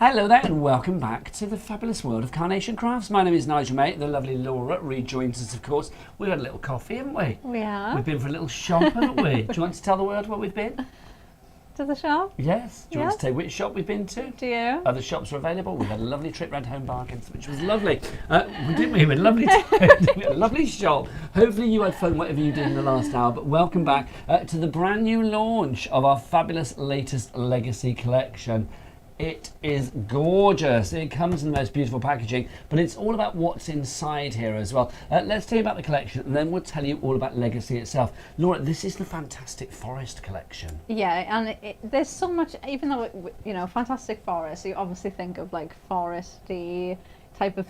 Hello there and welcome back to the fabulous world of Carnation Crafts. My name is Nigel, mate. The lovely Laura rejoins us, of course. We've had a little coffee, haven't we? We have. We've been for a little shop, haven't we? Do you want to tell the world what we've been? To the shop? Yes. Do you want Yes. to tell which shop we've been to? Do you? Other shops are available. We've had a lovely trip round Home Bargains, which was lovely. Didn't we? We had a lovely we had a lovely shop. Hopefully you had fun, whatever you did in the last hour. But welcome back to the brand new launch of our fabulous latest Legacy collection. It is gorgeous. It comes in the most beautiful packaging, but it's all about what's inside here as well. Let's tell you about the collection, and then we'll tell you all about Legacy itself. Laura, this is the Fantastic Forest collection. Yeah, and there's so much, even though, Fantastic Forest, you obviously think of like foresty type of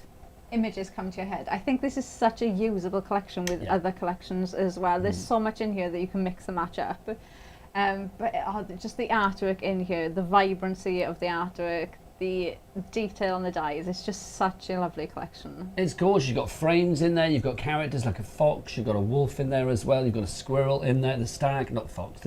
images come to your head. I think this is such a usable collection with other collections as well. There's so much in here that you can mix and match up. Just the artwork in here, the vibrancy of the artwork, the detail on the dies, it's just such a lovely collection. It's gorgeous. You've got frames in there, you've got characters like a fox, you've got a wolf in there as well, you've got a squirrel in there, the stag, not the fox,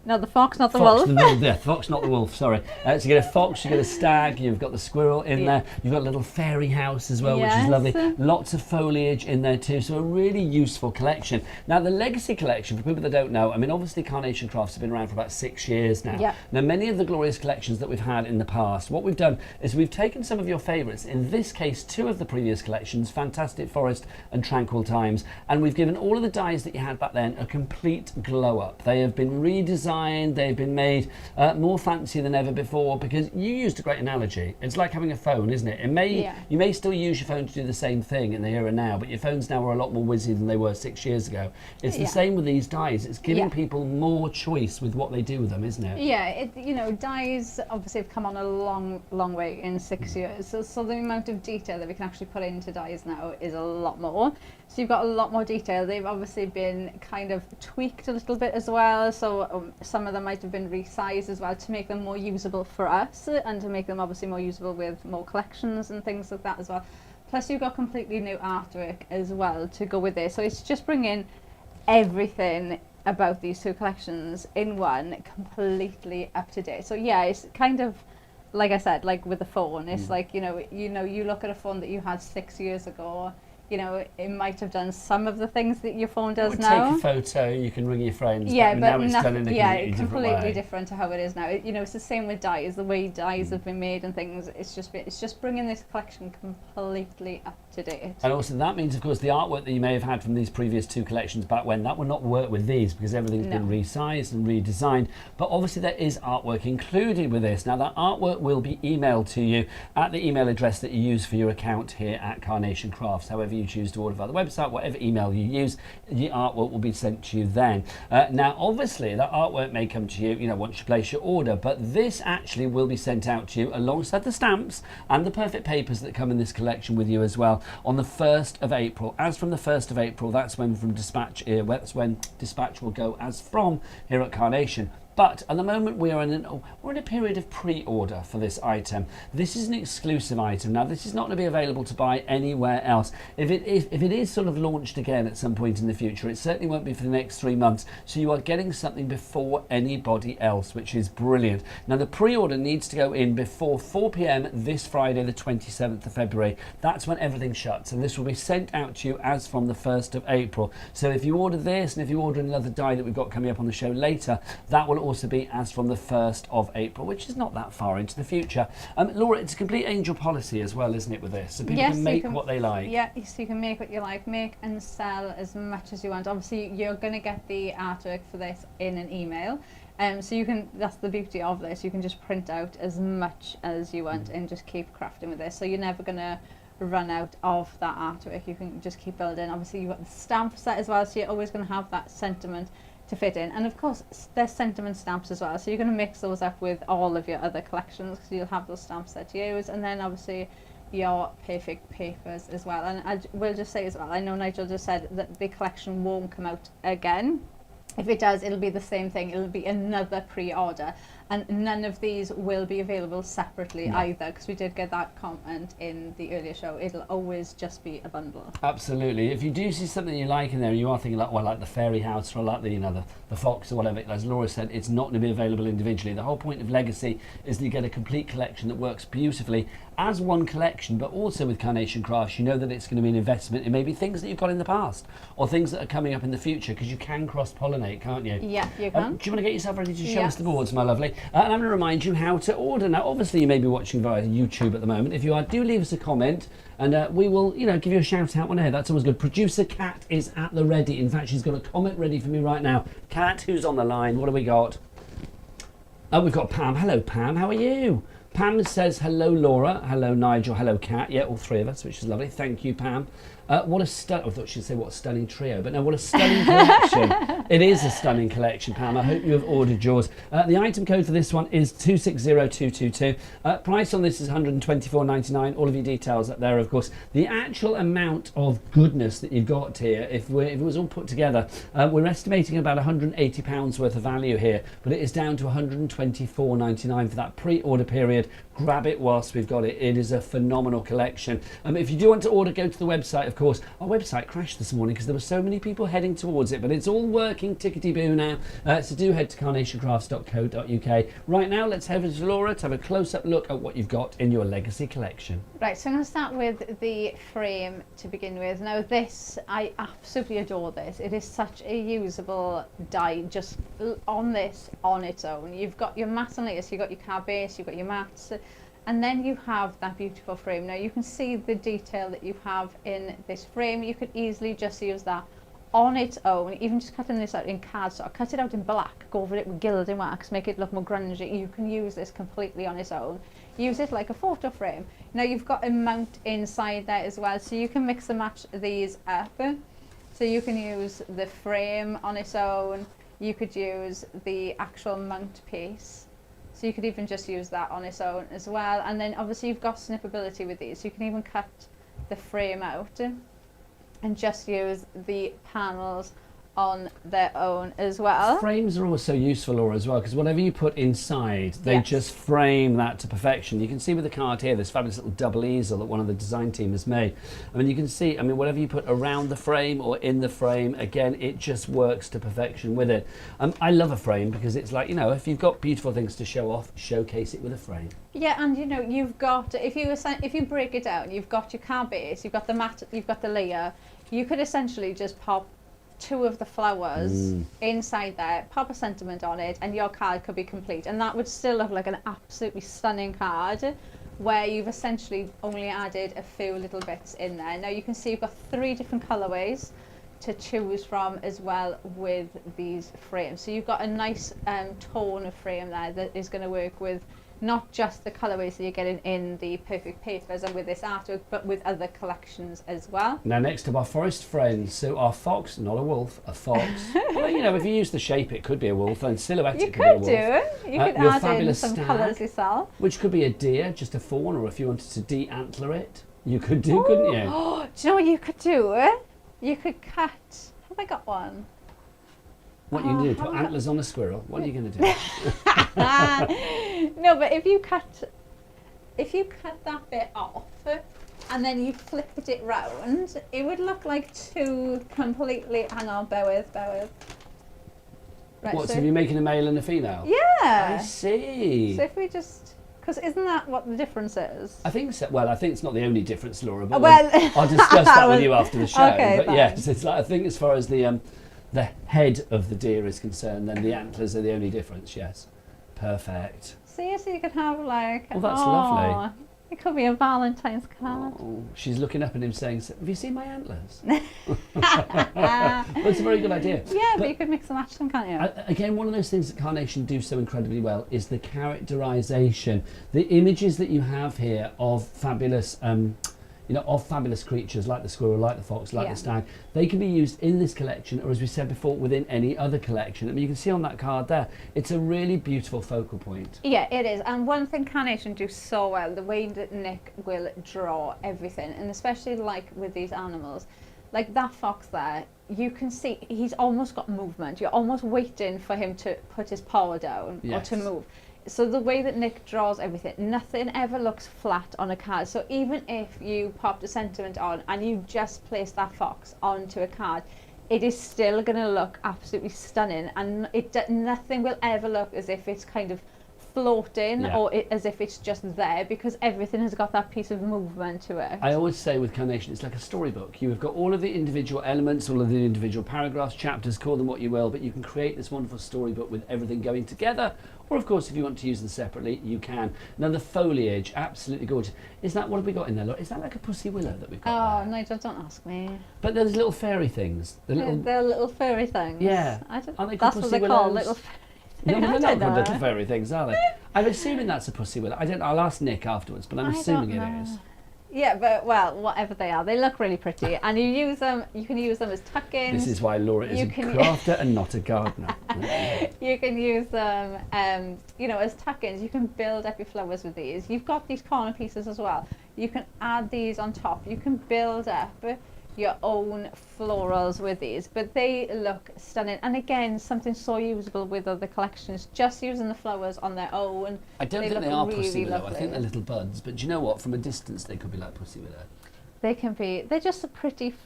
No, the fox, not the fox, wolf. The fox, not the wolf, sorry. So you get a fox, you get a stag, you've got the squirrel in there, you've got a little fairy house as well, which is lovely. Lots of foliage in there too, so a really useful collection. Now the Legacy collection, for people that don't know, I mean obviously Carnation Crafts have been around for about 6 years now. Yep. Now many of the glorious collections that we've had in the past, what we've done is we've taken some of your favourites, in this case 2 of the previous collections, Fantastic Forest and Tranquil Times, and we've given all of the dies that you had back then a complete glow up. They have been redesigned, they've been made more fancy than ever before, because you used a great analogy. It's like having a phone, isn't it? You may still use your phone to do the same thing in the here and now, but your phones now are a lot more whizzy than they were 6 years ago. It's the same with these dies. It's giving people more choice with what they do with them, isn't it? Yeah, dies obviously have come on a long way in 6 years. So the amount of detail that we can actually put into dies now is a lot more. So you've got a lot more detail. They've obviously been kind of tweaked a little bit as well. So some of them might have been resized as well to make them more usable for us and to make them obviously more usable with more collections and things like that as well. Plus you've got completely new artwork as well to go with it. So it's just bringing everything about these 2 collections in one completely up to date. So yeah, it's kind of like I said, like with the phone, it's like, you look at a phone that you had 6 years ago, it might have done some of the things that your phone does now. Take a photo, you can ring your friends, but now it's done in a completely different to how it is now. It's the same with dies, the way dies have been made and things. It's just bringing this collection completely up to date. And also that means, of course, the artwork that you may have had from these previous 2 collections back when, that will not work with these because everything's been resized and redesigned. But obviously there is artwork included with this. Now that artwork will be emailed to you at the email address that you use for your account here at Carnation Crafts. However you choose to order via the website, whatever email you use, the artwork will be sent to you then. Now obviously that artwork may come to you, once you place your order, but this actually will be sent out to you alongside the stamps and the perfect papers that come in this collection with you as well on the 1st of April. As from the 1st of April, that's when that's when dispatch will go as from here at Carnation. But at the moment we're in a period of pre-order for this item. This is an exclusive item. Now this is not going to be available to buy anywhere else. If it is sort of launched again at some point in the future, it certainly won't be for the next 3 months. So you are getting something before anybody else, which is brilliant. Now the pre-order needs to go in before 4 p.m. this Friday, the 27th of February. That's when everything shuts, and this will be sent out to you as from the 1st of April. So if you order this, and if you order another die that we've got coming up on the show later, that will also be as from the 1st of April, which is not that far into the future. Laura, it's a complete angel policy as well, isn't it, with this? So people can make what they like. Yeah, so you can make what you like, make and sell as much as you want. Obviously, you're going to get the artwork for this in an email. So you can, that's the beauty of this, you can just print out as much as you want and just keep crafting with this. So you're never going to run out of that artwork. You can just keep building. Obviously, you've got the stamp set as well, so you're always going to have that sentiment to fit in, and of course there's sentiment stamps as well, so you're going to mix those up with all of your other collections because you'll have those stamps that you use, and then obviously your perfect papers as well. And I will just say as well, I know Nigel just said that the collection won't come out again. If it does, it'll be the same thing. It'll be another pre-order, And none of these will be available separately either, because we did get that comment in the earlier show. It'll always just be a bundle. Absolutely. If you do see something you like in there, and you are thinking like, well, like the fairy house or like the, the fox or whatever, as Laura said, it's not going to be available individually. The whole point of Legacy is that you get a complete collection that works beautifully as one collection, but also with Carnation Crafts, you know that it's going to be an investment in maybe things that you've got in the past or things that are coming up in the future, because you can cross-pollinate, can't you? Yeah, you can. Do you want to get yourself ready to show us the boards, my lovely? And I'm going to remind you how to order. Now, obviously, you may be watching via YouTube at the moment. If you are, do leave us a comment, and we will, give you a shout out on air. That's always good. Producer Kat is at the ready. In fact, she's got a comment ready for me right now. Kat, who's on the line? What have we got? Oh, we've got Pam. Hello, Pam. How are you? Pam says, hello, Laura. Hello, Nigel. Hello, Kat. Yeah, all three of us, which is lovely. Thank you, Pam. What a I thought she'd say what a stunning trio, but no, what a stunning collection. It is a stunning collection, Pam. I hope you have ordered yours. The item code for this one is 260222. Price on this is £124.99. All of your details up there, of course. The actual amount of goodness that you've got here, if it was all put together, we're estimating about £180 worth of value here, but it is down to £124.99 for that pre-order period. Grab it whilst we've got it. It is a phenomenal collection. If you do want to order, go to the website, of course. Our website crashed this morning because there were so many people heading towards it, but it's all working tickety-boo now. So do head to carnationcrafts.co.uk. Right now, let's head over to Laura to have a close-up look at what you've got in your Legacy collection. Right, so I'm going to start with the frame to begin with. Now this, I absolutely adore this. It is such a usable die just on this, on its own. You've got your mats and layers, you've got your card base, you've got your mats, and then you have that beautiful frame. Now you can see the detail that you have in this frame. You could easily just use that on its own, even just cutting this out in cardstock, cut it out in black, go over it with gilding wax, make it look more grungy. You can use this completely on its own. Use it like a photo frame. Now you've got a mount inside there as well, so you can mix and match these up. So you can use the frame on its own, you could use the actual mount piece. So you could even just use that on its own as well. And then obviously you've got snippability with these. So you can even cut the frame out and just use the panels on their own as well. Frames are also useful, Laura, as well, because whatever you put inside, they just frame that to perfection. You can see with the card here, this fabulous little double easel that one of the design team has made. I mean, you can see, whatever you put around the frame or in the frame, again, it just works to perfection with it. I love a frame because it's like, if you've got beautiful things to show off, showcase it with a frame. Yeah, and you've got, if you break it down, you've got your card base, you've got the mat, you've got the layer. You could essentially just pop two of the flowers inside there, pop a sentiment on it, and your card could be complete. And that would still look like an absolutely stunning card where you've essentially only added a few little bits in there. Now you can see you've got 3 different colorways to choose from as well with these frames. So you've got a nice tone of frame there that is going to work with not just the colorways that you're getting in the Perfect Papers and with this artwork, but with other collections as well. Now, next to our forest friends, so our fox, not a wolf, a fox. Well, if you use the shape, it could be a wolf, and silhouette, it could be a wolf. You could add in some colours yourself. Which could be a deer, just a fawn, or if you wanted to de-antler it, you could do, couldn't you? Oh, do you know what you could do? You could cut. Have I got one? What are you going to do? Put antlers on a squirrel? What are you going to do? No, but if you cut that bit off and then you flipped it round, it would look like 2 completely. Hang on, bear with. Right, what? So you're making a male and a female? Yeah. I see. So if we just. Because isn't that what the difference is? I think so. Well, I think it's not the only difference, Laura. But well, I'll discuss that with you after the show. Okay, but fine. yes, it's like, I think as far as the head of the deer is concerned, then the antlers are the only difference. Yes, perfect. See, so you could have like. Well, that's lovely. It could be a Valentine's card. Oh, she's looking up at him saying, "Have you seen my antlers?" Well, it's a very good idea. Yeah, but you could mix and match them, can't you? Again, one of those things that Carnation do so incredibly well is the characterization. The images that you have here of fabulous, of fabulous creatures like the squirrel, like the fox, like the stag, they can be used in this collection, or as we said before, within any other collection. I mean, you can see on that card there, it's a really beautiful focal point. Yeah, it is. And one thing Carnation do so well, the way that Nick will draw everything, and especially like with these animals, like that fox there, you can see he's almost got movement. You're almost waiting for him to put his paw down or to move. So the way that Nick draws everything, nothing ever looks flat on a card. So even if you popped a sentiment on and you just placed that fox onto a card, it is still going to look absolutely stunning, and nothing will ever look as if it's kind of floating or as if it's just there, because everything has got that piece of movement to it. I always say with Carnation, it's like a storybook. You've got all of the individual elements, all of the individual paragraphs, chapters, call them what you will, but you can create this wonderful storybook with everything going together. Or of course, if you want to use them separately, you can. Now the foliage, absolutely gorgeous. Is that, what have we got in there? Look, is that like a pussy willow that we've got there? Oh, Nigel, don't ask me. But there's little fairy things. They're little furry things. Yeah. Aren't they that's called what they're pussy called, willows? little furry. No, they're I not don't called know. little fairy things, are they? I'm assuming that's a pussy willow. I don't know. I'll ask Nick afterwards, but I'm assuming it is. Yeah, but well, whatever they are, they look really pretty, and you use them. You can use them as tuck-ins. This is why Laura is a crafter and not a gardener. You can use them, you know, as tuck-ins. You can build up your flowers with these. You've got these corner pieces as well. You can add these on top. You can build up your own florals with these, but they look stunning. And again, something so usable with other collections, just using the flowers on their own. I don't think they are really pussy willow. lovely. I think they're little buds, but do you know what, from a distance they could be like pussy willow. They can be, they're just a pretty,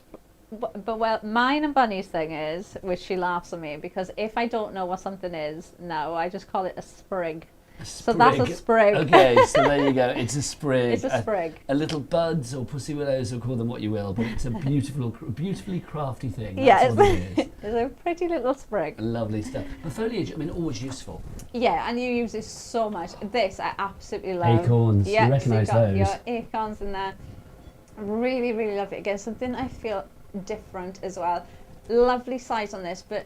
but well, mine and Bunny's thing is, which she laughs at me, because if I don't know what something is now, I just call it a sprig. So that's a sprig. Okay, so there you go. It's a sprig. It's a sprig. A little buds or pussy willows, or call them what you will, but it's a beautifully crafty thing. That's Yeah, what it is. It's a pretty little sprig. Lovely stuff. The foliage, I mean, always useful. Yeah, and you use this so much. This I absolutely love. Acorns, you recognise so you've those. got your acorns in there. Really, really love it. Again, something I feel different as well. Lovely size on this, but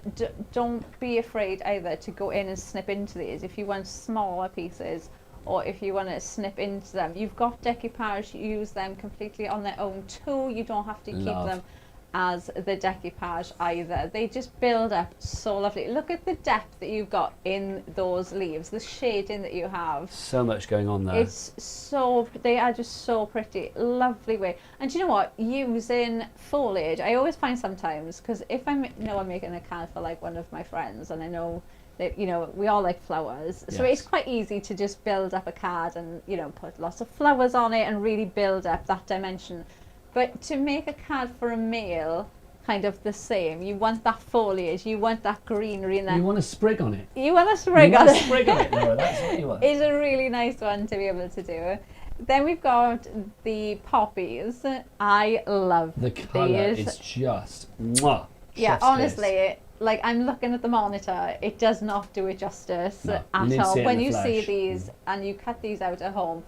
don't be afraid either to go in and snip into these if you want smaller pieces, or if you want to snip into them. You've got decoupage, use them completely on their own too. You don't have to keep them as the decoupage either. They just build up so lovely. Look at the depth that you've got in those leaves, the shading that you have. So much going on there. It's so, they are just so pretty, lovely way. And do you know what, using foliage, I always find sometimes, because if I'm making a card for like one of my friends, and I know that, you know, we all like flowers, so it's quite easy to just build up a card and, you know, put lots of flowers on it and really build up that dimension. But to make a card for a male, kind of the same. You want that foliage, you want that greenery in there. You want a sprig on it. You want a sprig on it. You want a sprig on it, Laura, that's what you want. It's a really nice one to be able to do. Then we've got the poppies. I love the colour these. is just mwah. Yeah, Chef's honestly, kiss. like I'm looking at the monitor, it does not do it justice at all. When you see these and you cut these out at home,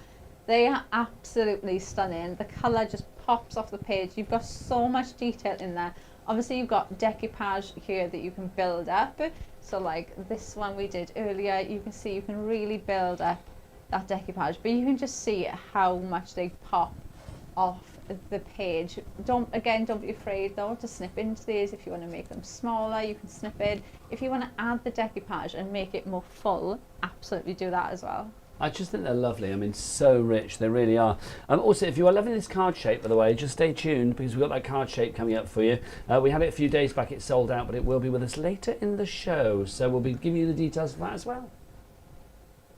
they are absolutely stunning. The colour just pops off the page. You've got so much detail in there. Obviously you've got decoupage here that you can build up. So like this one we did earlier, you can see you can really build up that decoupage, but you can just see how much they pop off the page. Don't be afraid though to snip into these. If you want to make them smaller, you can snip in. If you want to add the decoupage and make it more full, absolutely do that as well. I just think they're lovely. I mean, so rich, they really are. Also, if you are loving this card shape, by the way, just stay tuned, because we've got that card shape coming up for you. We had it a few days back, it sold out, but it will be with us later in the show, so we'll be giving you the details for that as well.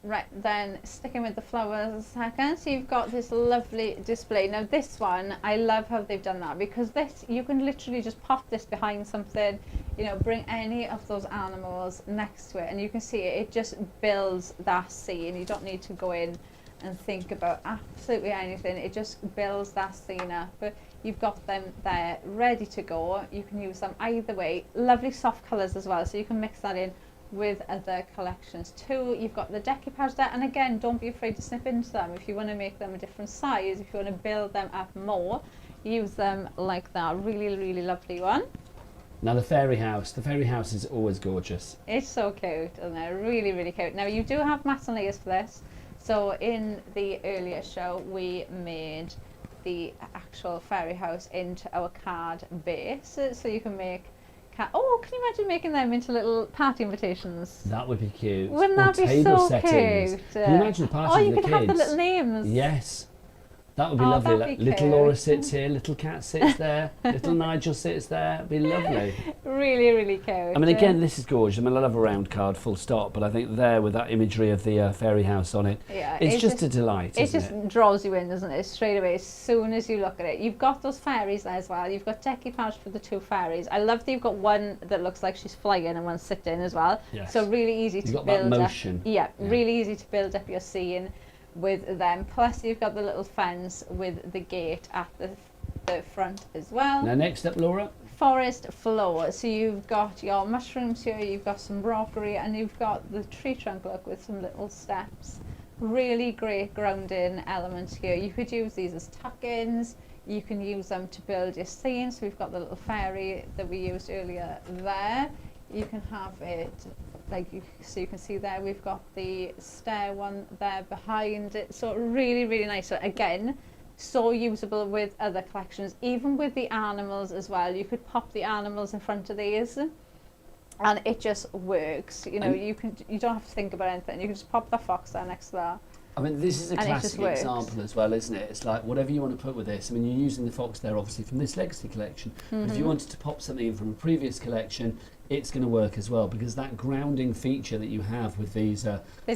Right, then sticking with the flowers a second, so you've got this lovely display. Now this one, I love how they've done that, because this, you can literally just pop this behind something, you know, bring any of those animals next to it, and you can see it just builds that scene. You don't need to go in and think about absolutely anything. It just builds that scene up. But you've got them there ready to go. You can use them either way. Lovely soft colours as well, so you can mix that in with other collections too. You've got the decoupage there, and again, don't be afraid to snip into them. If you want to make them a different size, if you want to build them up more, use them like that. Really, really lovely one. Now the fairy house is always gorgeous. It's so cute, isn't it? Really, really cute. Now you do have mats and layers for this. So in the earlier show, we made the actual fairy house into our card base, so you can make. Oh, can you imagine making them into little party invitations? That would be cute. Wouldn't that be table so settings. cute? Can you imagine a party you with could the have kids? the little names. Yes. That would be Oh, lovely. that'd be Little cute. Laura sits here, little Kat sits there, little Nigel sits there. It'd be lovely. Really, really cute. I mean, again, this is gorgeous. I mean, I love a round card, full stop, but I think there with that imagery of the fairy house on it, yeah, it's just a delight, It isn't just it? draws you in, doesn't it? Straight away, as soon as you look at it. You've got those fairies there as well. You've got decoupage for the 2 fairies. I love that you've got one that looks like she's flying and one sitting as well. Yes. So really easy to You've got build that up. motion. Yeah, really easy to build up your scene with them. Plus you've got the little fence with the gate at the front as well. Now, next up, Laura. Forest floor. So you've got your mushrooms here, you've got some rockery, and you've got the tree trunk look with some little steps. Really great grounding elements here. You could use these as tuck-ins. You can use them to build your scene. So we've got the little fairy that we used earlier there. You can have it like so you can see there we've got the stair one there behind it. So really, really nice. So again, so usable with other collections, even with the animals as well. You could pop the animals in front of these and it just works. You know, you don't have to think about anything. You can just pop the fox there next to that. I mean, this is a And it classic just works. example as well, isn't it? It's like whatever you want to put with this. I mean, you're using the fox there, obviously, from this legacy collection. But if you wanted to pop something in from a previous collection, it's going to work as well, because that grounding feature that you have with these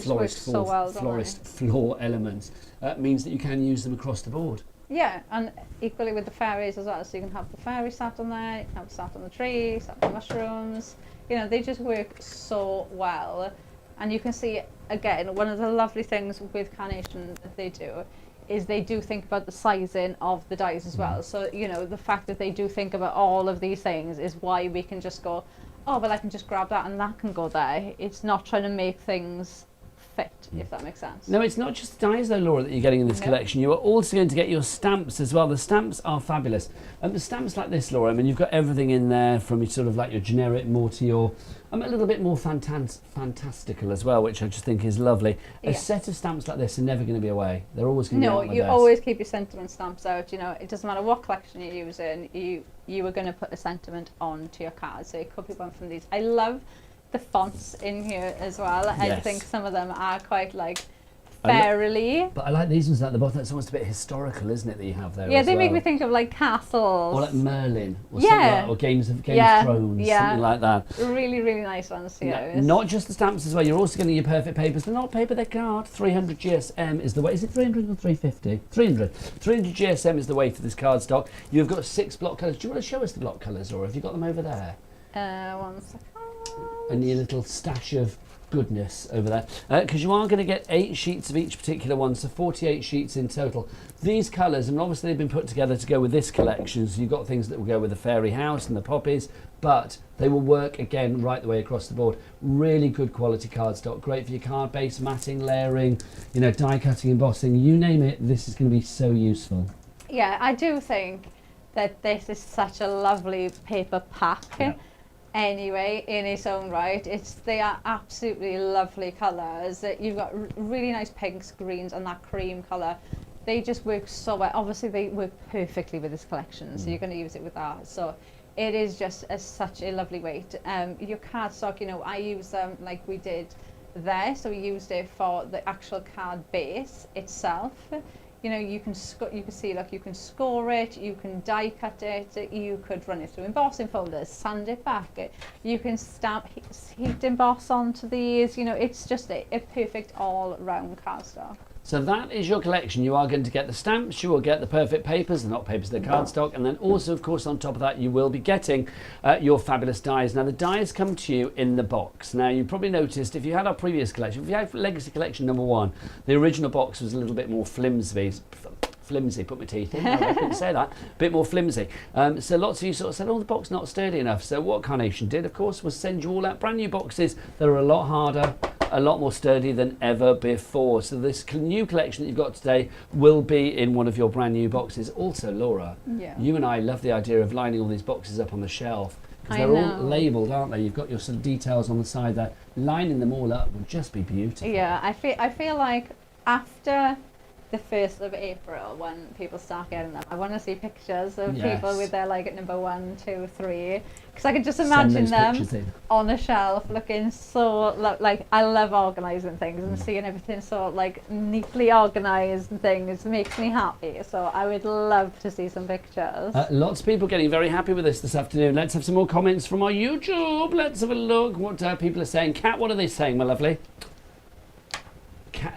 florist floor elements means that you can use them across the board. Yeah, and equally with the fairies as well. So you can have the fairy sat on there, you can have it sat on the tree, sat on the mushrooms. You know, they just work so well. And you can see, again, one of the lovely things with Carnation that they do is they do think about the sizing of the dies as well. So, you know, the fact that they do think about all of these things is why we can just go, oh, well, I can just grab that and that can go there. It's not trying to make things fit, if that makes sense. No, it's not just the dies though, Laura, that you're getting in this collection. You are also going to get your stamps as well. The stamps are fabulous. And the stamps like this, Laura, I mean, you've got everything in there from sort of like your generic, more to your, a little bit more fantastical as well, which I just think is lovely. A set of stamps like this are never going to be away. They're always going to be out No, you always keep your sentiment stamps out. You know, it doesn't matter what collection you're using, you are going to put a sentiment onto your card. So it could be one from these. I love the fonts in here as well. I think some of them are quite like fairly. But I like these ones at the bottom. That's almost a bit historical, isn't it, that you have there? Yeah, as they make well. me think of like castles. Or like Merlin, or something like, or Games of Thrones, something like that. Really, really nice ones here. Not just the stamps as well. You're also getting your perfect papers. They're not paper, they're card. 300 GSM is the way. Is it 300 or 350? 300. 300 GSM is the weight of this card stock. You've got 6 block colours. Do you want to show us the block colours, or have you got them over there? 1 second. And your little stash of goodness over there, because you are going to get 8 sheets of each particular one, so 48 sheets in total. These colours, and obviously they've been put together to go with this collection, so you've got things that will go with the fairy house and the poppies, but they will work again right the way across the board. Really good quality cardstock, great for your card base, matting, layering, you know, die cutting, embossing, you name it. This is going to be so useful. Yeah, I do think that this is such a lovely paper pack. Yeah. Anyway, in its own right, they are absolutely lovely colours. You've got really nice pinks, greens, and that cream colour. They just work so well. Obviously, they work perfectly with this collection, so you're going to use it with that. So it is just such a lovely weight. Your cardstock, you know, I use them like we did there. So we used it for the actual card base itself. You know, you can see, like, you can score it, you can die cut it, you could run it through embossing folders, sand it back, you can stamp, heat emboss onto these. You know, it's just a perfect all-round cardstock. So that is your collection. You are going to get the stamps, you will get the perfect papers, they're not papers, they're cardstock, and then also, of course, on top of that, you will be getting your fabulous dies. Now, the dies come to you in the box. Now, you probably noticed, if you had our previous collection, if you had Legacy Collection number 1, the original box was a little bit more flimsy, put my teeth in, I couldn't say that, a bit more flimsy. So lots of you sort of said, oh, the box not sturdy enough. So what Carnation did, of course, was send you all out brand new boxes that are a lot harder, a lot more sturdy than ever before. So this new collection that you've got today will be in one of your brand new boxes. Also, Laura, you and I love the idea of lining all these boxes up on the shelf, because they're all labelled, aren't they? You've got your sort of details on the side there. Lining them all up would just be beautiful. Yeah, I feel like after the 1st of April when people start getting them. I want to see pictures of people with their like number 1, 2, 3, because I can just imagine them on a shelf looking so like, I love organising things and seeing everything so like neatly organised and things makes me happy. So I would love to see some pictures. Lots of people getting very happy with this afternoon. Let's have some more comments from our YouTube. Let's have a look what people are saying. Kat, what are they saying, my lovely?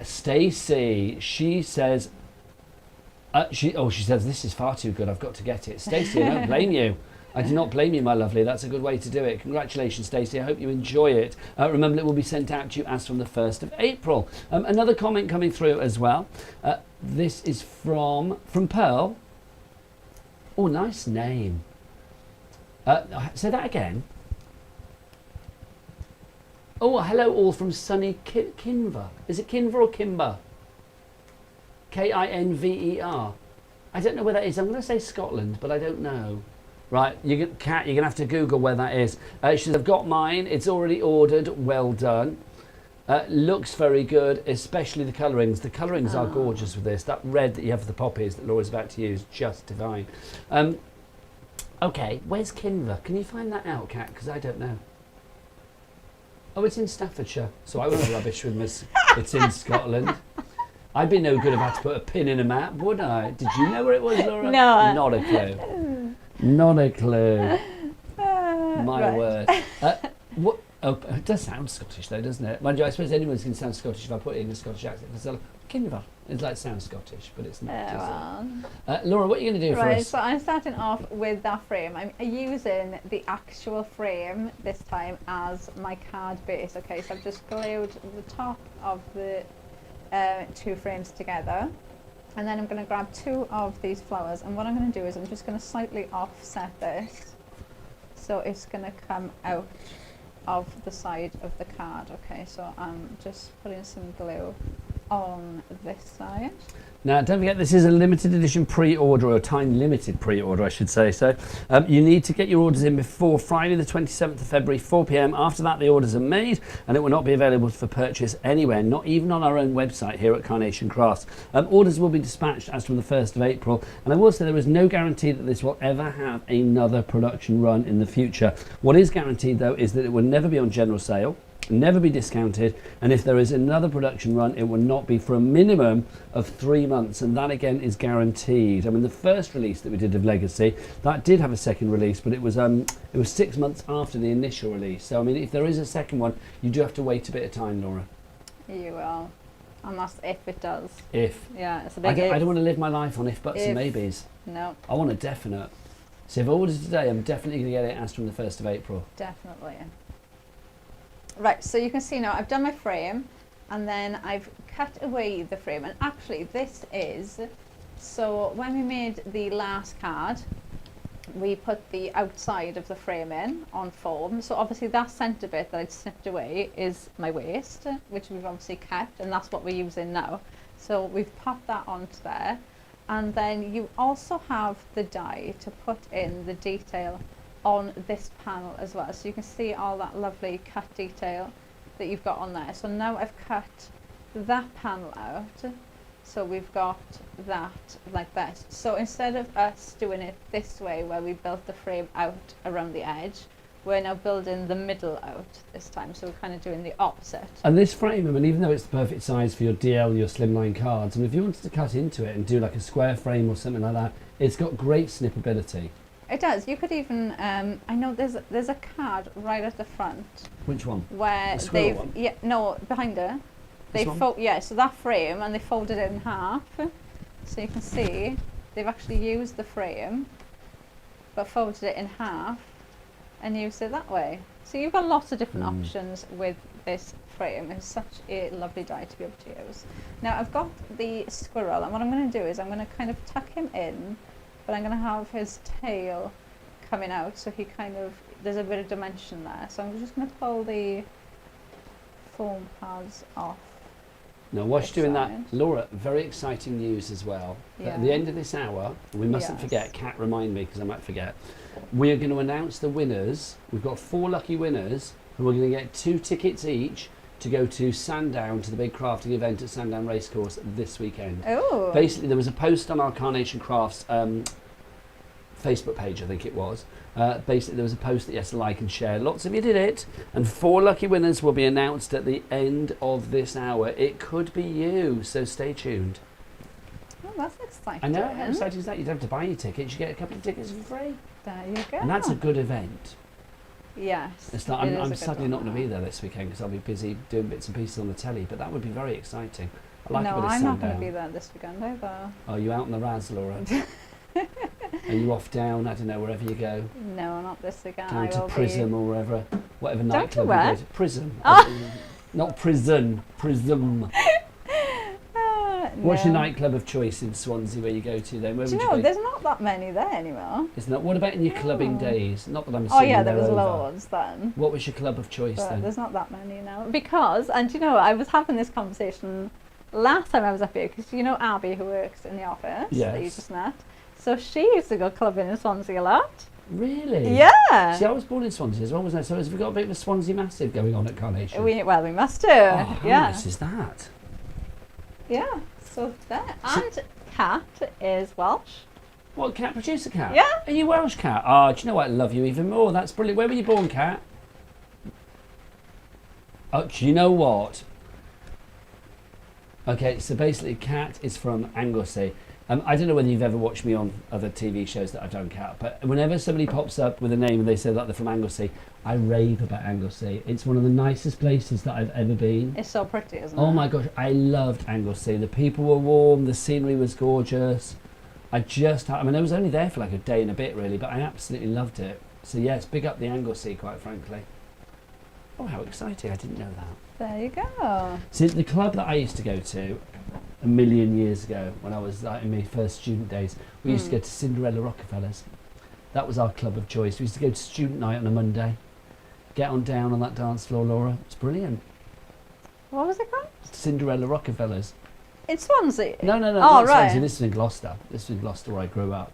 Stacey, she says, she says, this is far too good, I've got to get it. Stacey, I don't blame you. I do not blame you, my lovely. That's a good way to do it. Congratulations, Stacey. I hope you enjoy it. Remember, it will be sent out to you as from the 1st of April. Another comment coming through as well. This is from Pearl. Oh, nice name. Say that again. Oh, hello all from sunny Kinver. Is it Kinver or Kimber? Kinver. I don't know where that is. I'm going to say Scotland, but I don't know. Right, Kat, you're going to have to Google where that is. She says, I've got mine. It's already ordered. Well done. Looks very good, especially the colourings. The colourings are gorgeous with this. That red that you have for the poppies that Laura's about to use, just divine. Okay, where's Kinver? Can you find that out, Kat? Because I don't know. Oh, it's in Staffordshire, so I won't rubbish with this. It's in Scotland. I'd be no good if I had to put a pin in a map, would I? Did you know where it was, Laura? No. Not a clue. Not a clue. My word. What? Oh, it does sound Scottish though, doesn't it? Mind you, I suppose anyone's going to sound Scottish if I put it in a Scottish accent. Because Kinver. It's like sounds Scottish, but it's not. Laura, what are you going to do for us? Right, so I'm starting off with that frame. I'm using the actual frame this time as my card base. Okay, so I've just glued the top of the 2 frames together. And then I'm going to grab 2 of these flowers. And what I'm going to do is I'm just going to slightly offset this. So it's going to come out of the side of the card. Okay, so I'm just putting some glue on this side. Now, don't forget, this is a limited edition pre-order, or a time-limited pre-order, I should say. So you need to get your orders in before Friday the 27th of February, 4 p.m. After that, the orders are made, and it will not be available for purchase anywhere, not even on our own website here at Carnation Crafts. Orders will be dispatched as from the 1st of April, and I will say there is no guarantee that this will ever have another production run in the future. What is guaranteed, though, is that it will never be on general sale, never be discounted, and if there is another production run, it will not be for a minimum of 3 months, and that again is guaranteed. I mean, the first release that we did of Legacy, that did have a second release, but it was 6 months after the initial release. So I mean, if there is a second one, you do have to wait a bit of time, Laura. You will, and that's if it does. If. Yeah, it's a big if. I don't want to live my life on if, buts and maybes. No. I want a definite. So if I order today, I'm definitely going to get it as from the 1st of April. Definitely. Right, so you can see now I've done my frame, and then I've cut away the frame, and actually this is, so when we made the last card, we put the outside of the frame in on foam, so obviously that centre bit that I'd snipped away is my waste, which we've obviously kept, and that's what we're using now. So we've popped that onto there, and then you also have the die to put in the detail on this panel as well, so you can see all that lovely cut detail that you've got on there. So now I've cut that panel out, so we've got that like that. So instead of us doing it this way where we built the frame out around the edge, we're now building the middle out this time, so we're kind of doing the opposite. And this frame, I mean, even though it's the perfect size for your DL, your slimline cards, and if you wanted to cut into it and do like a square frame or something like that, it's got great snippability. It does. You could even, I know there's a card right at the front. Which one? Where they've, behind her. So that frame, and they folded it in half. So you can see they've actually used the frame, but folded it in half and used it that way. So you've got lots of different options with this frame. It's such a lovely die to be able to use. Now I've got the squirrel, and what I'm going to do is I'm going to kind of tuck him in, but I'm going to have his tail coming out, so he kind of, there's a bit of dimension there. So I'm just going to pull the foam pads off. Now whilst you're doing that, Laura, very exciting news as well. Yeah. At the end of this hour, we mustn't forget, Kat, remind me because I might forget, we are going to announce the winners. We've got 4 lucky winners who are going to get 2 tickets each to go to Sandown to the big crafting event at Sandown Racecourse this weekend. Oh. Basically, there was a post on our Carnation Crafts Facebook page, I think it was. Basically, there was a post that you had to like and share. Lots of you did it, and 4 lucky winners will be announced at the end of this hour. It could be you, so stay tuned. Oh, that's exciting. I know, how exciting is that? You don't have to buy your tickets, you get a couple of tickets for free. There you go. And that's a good event. Yes. It's not, I'm sadly not going to be there this weekend because I'll be busy doing bits and pieces on the telly, but that would be very exciting. I like no, a bit of I'm not Sandown. going to be there this weekend either. Are you out on the Raz, Laura? Are you off down, I don't know, wherever you go? No, not this weekend. Down to Prism or wherever, whatever Down nightclub to you where? go to. Prism. Oh. Not prison, Prism. What's your nightclub of choice in Swansea where you go to then? Where Do would you you know, go? there's not that many there anymore. Isn't that? What about in your clubbing Oh. days? Not that I'm Oh assuming yeah, there they're was over. loads then. What was your club of choice But then? there's not that many now. Because, and you know, I was having this conversation last time I was up here, because you know Abby who works in the office that you Yes. just met? So she used to go clubbing in Swansea a lot. Really? Yeah. See, I was born in Swansea as well, wasn't I? So have we got a bit of a Swansea massive going on at Carnation? We must do. Oh, how yeah. nice is that? Yeah. So there. And Kat is Welsh. What, Cat? Producer Cat? Yeah. Are you Welsh, Cat? Oh, do you know what? I love you even more. That's brilliant. Where were you born, Cat? Oh, do you know what? Okay, so basically Cat is from Anglesey. I don't know whether you've ever watched me on other TV shows that I've done, Cat, but whenever somebody pops up with a name and they say that they're from Anglesey, I rave about Anglesey. It's one of the nicest places that I've ever been. It's so pretty, isn't it? Oh my gosh, I loved Anglesey. The people were warm, the scenery was gorgeous. I mean, I was only there for like a day and a bit really, but I absolutely loved it. So yes, big up the Anglesey, quite frankly. Oh, how exciting, I didn't know that. There you go. See, the club that I used to go to a million years ago, when I was in my first student days, we used to go to Cinderella Rockefellers. That was our club of choice. We used to go to student night on a Monday. Get on down on that dance floor, Laura. It's brilliant. What was it called? Cinderella Rockefellers. In Swansea? No, Oh, not right. Swansea. This is in Gloucester. This is in Gloucester where I grew up.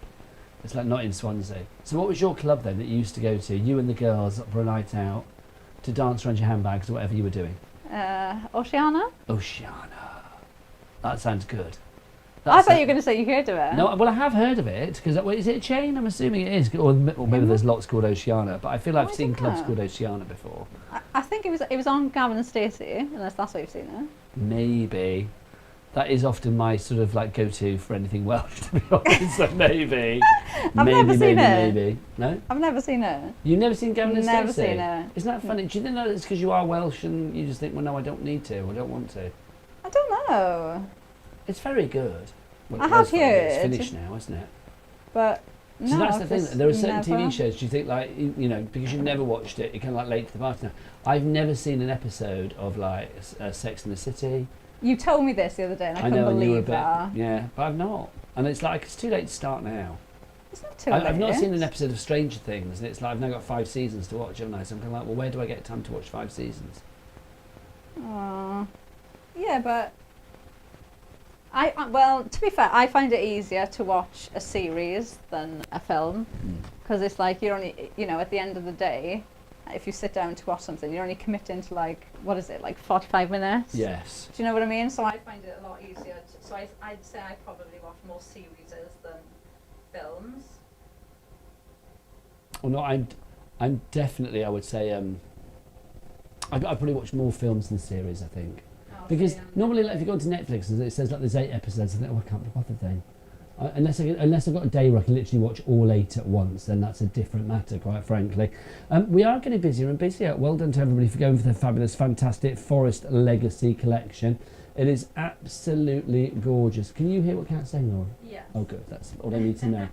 It's like not in Swansea. So what was your club then that you used to go to? You and the girls for a night out to dance around your handbags or whatever you were doing? Oceana? Oceana. That sounds good. I thought you were going to say you heard of it. No, well I have heard of it because is it a chain? I'm assuming it is, or maybe there's lots called Oceana. But I feel I've seen clubs called Oceana before. I think it was on Gavin and Stacey, unless that's why you've seen it. Maybe. That is often my sort of like go-to for anything Welsh, to be honest. So maybe. I've never seen it. Maybe. No? I've never seen it. You've never seen Gavin and Never Stacey? seen it. Isn't that funny? Do you think that it's because you are Welsh and you just think, well, no, I don't need to, or I don't want to? I don't know. It's very good. Well, I it have was very good. It's heard. finished now, isn't it? But no, So that's the I've thing. just There are certain never. TV shows. Do you think like you know because you've never watched it, you're kind of like late to the party now. I've never seen an episode of like Sex and the City. You told me this the other day, and I couldn't know, and you were a believe bit, that. yeah, but I've not. And it's like it's too late to start now. It's not too late. I've not seen an episode of Stranger Things, and it's like I've now got 5 seasons to watch, haven't I? So I'm kind of like, well, where do I get time to watch 5 seasons? Yeah, but well, to be fair, I find it easier to watch a series than a film because it's like you're only, you know, at the end of the day, if you sit down to watch something, you're only committing to like, what is it, like 45 minutes? Yes. Do you know what I mean? So I find it a lot easier. So I'd say I probably watch more series than films. Well, no, I'm definitely, I would say, I probably watch more films than series, I think. Because normally, like, if you go to Netflix and it says like there's 8 episodes, I think, oh, I can't be bothered then. Unless I've got a day where I can literally watch all 8 at once, then that's a different matter, quite frankly. We are getting busier and busier. Well done to everybody for going for the fabulous, fantastic Forest Legacy collection. It is absolutely gorgeous. Can you hear what Kat's saying, Laura? Yeah. Oh, good. That's all I need to know.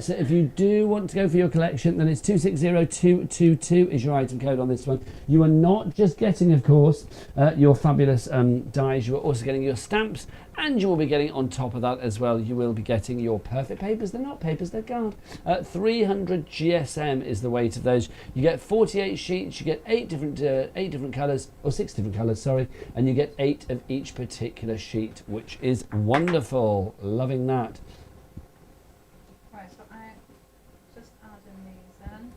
So if you do want to go for your collection, then it's 260222 is your item code on this one. You are not just getting, of course, your fabulous dies. You are also getting your stamps, and you will be getting on top of that as well. You will be getting your perfect papers. They're not papers, they're card. 300 GSM is the weight of those. You get 48 sheets. You get 8 different colours, or 6 different colours, sorry, and you get 8 of each particular sheet, which is wonderful. Loving that. Right, so I just adding these in.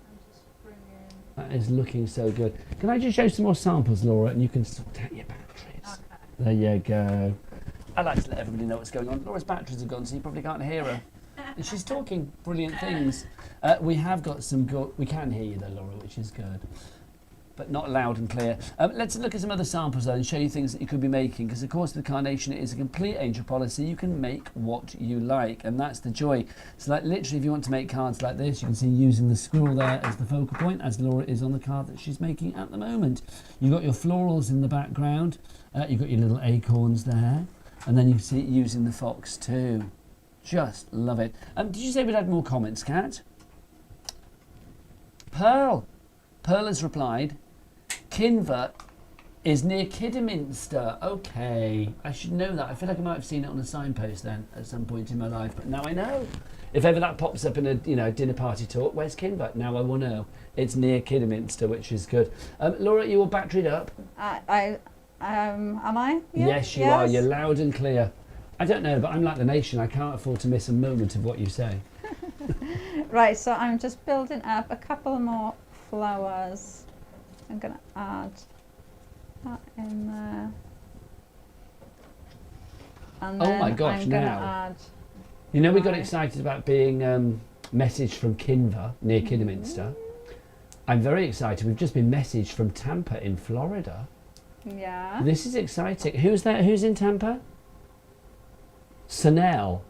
I'm just That is looking so good. Can I just show some more samples, Laura, and you can sort out your batteries? Okay. There you go. I like to let everybody know what's going on. Laura's batteries are gone, so you probably can't hear her. And she's talking brilliant things. We have got some good... We can hear you though, Laura, which is good. But not loud and clear. Let's look at some other samples though and show you things that you could be making, because of course the Carnation is a complete angel policy. You can make what you like, and that's the joy. So like literally if you want to make cards like this, you can see using the squirrel there as the focal point, as Laura is on the card that she's making at the moment. You've got your florals in the background, you've got your little acorns there, and then you can see it using the fox too. Just love it. Did you say we'd had more comments, Kat? Pearl has replied, Kinver is near Kidderminster. Okay, I should know that. I feel like I might have seen it on a signpost then at some point in my life, but now I know. If ever that pops up in a dinner party talk, where's Kinver? Now I will know. It's near Kidderminster, which is good. Laura, you all batteried up? Am I? Yeah? Yes, you are. You're loud and clear. I don't know, but I'm like the nation. I can't afford to miss a moment of what you say. Right, so I'm just building up a couple more flowers. I'm going to add that in there. And then oh my gosh, I'm now. We got excited about being messaged from Kinver, near Kidderminster. I'm very excited. We've just been messaged from Tampa in Florida. Yeah. This is exciting. Who's that? Who's in Tampa? Sonal.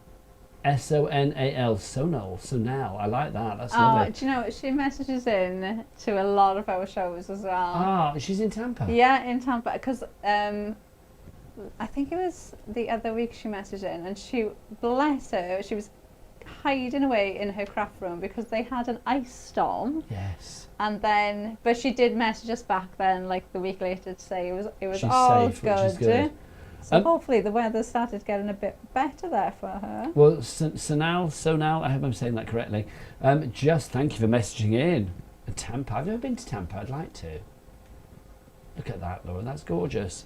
S-O-N-A-L. Sonal. I like that. That's lovely. Do you know, she messages in to a lot of our shows as well. Ah, she's in Tampa? Yeah, in Tampa. Because I think it was the other week she messaged in, and she, bless her, she was hiding away in her craft room because they had an ice storm. Yes. And then, but she did message us back then, like the week later, to say it was she's all safe, good. Which is good. So hopefully the weather started getting a bit better there for her. Well, Sonal, I hope I'm saying that correctly. Just thank you for messaging in. Tampa, I've never been to Tampa, I'd like to. Look at that, Laura, that's gorgeous.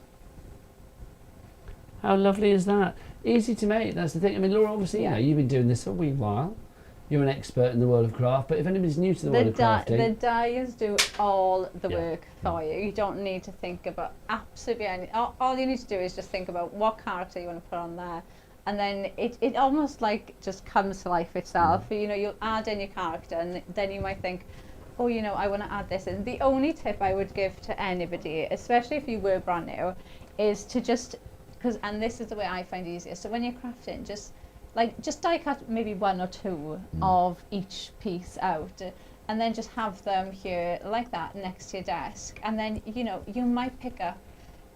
How lovely is that? Easy to make, that's the thing. I mean, Laura, obviously, you've been doing this a wee while. You're an expert in the world of craft, but if anybody's new to the world of crafting... The dyers do all the work for you. You don't need to think about absolutely anything. All you need to do is just think about what character you want to put on there. And then it almost like just comes to life itself. You'll add in your character, and then you might think, oh, I want to add this in. The only tip I would give to anybody, especially if you were brand new, is to just... and this is the way I find easier. So when you're crafting, just die cut maybe one or two of each piece out, and then just have them here like that next to your desk. And then you might pick up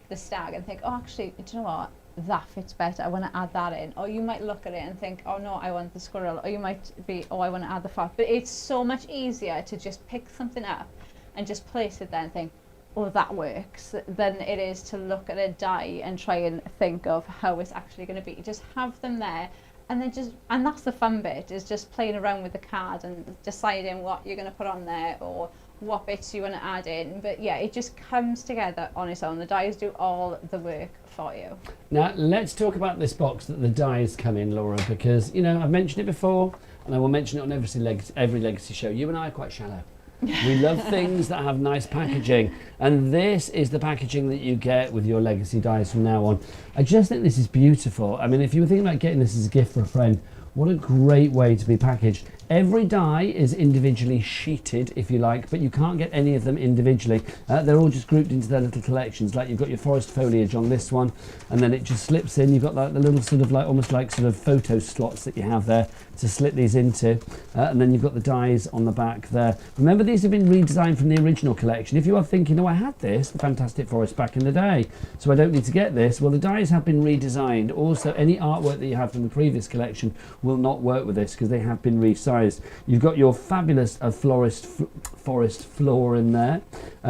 the stag and think, oh, actually, do you know what, that fits better, I want to add that in. Or you might look at it and think, oh no, I want the squirrel. Or you might be, oh, I want to add the fox. But it's so much easier to just pick something up and just place it there and think, oh, that works, than it is to look at a die and try and think of how it's actually going to be. Just have them there. And then and that's the fun bit, is just playing around with the card and deciding what you're going to put on there or what bits you want to add in. But yeah, it just comes together on its own. The dies do all the work for you. Now, let's talk about this box that the dies come in, Laura, because, I've mentioned it before, and I will mention it on every Legacy show. You and I are quite shallow. We love things that have nice packaging, and this is the packaging that you get with your Legacy dies from now on. I just think this is beautiful. I mean, if you were thinking about getting this as a gift for a friend, what a great way to be packaged. Every die is individually sheeted, if you like, but you can't get any of them individually. They're all just grouped into their little collections. Like you've got your forest foliage on this one, and then it just slips in. You've got like the little sort of almost like sort of photo slots that you have there to slip these into, and then you've got the dies on the back there. Remember, these have been redesigned from the original collection. If you are thinking, oh, I had this, the Fantastic Forest, back in the day, so I don't need to get this, well, the dies have been redesigned. Also, any artwork that you have from the previous collection will not work with this because they have been resized. You've got your fabulous forest floor in there.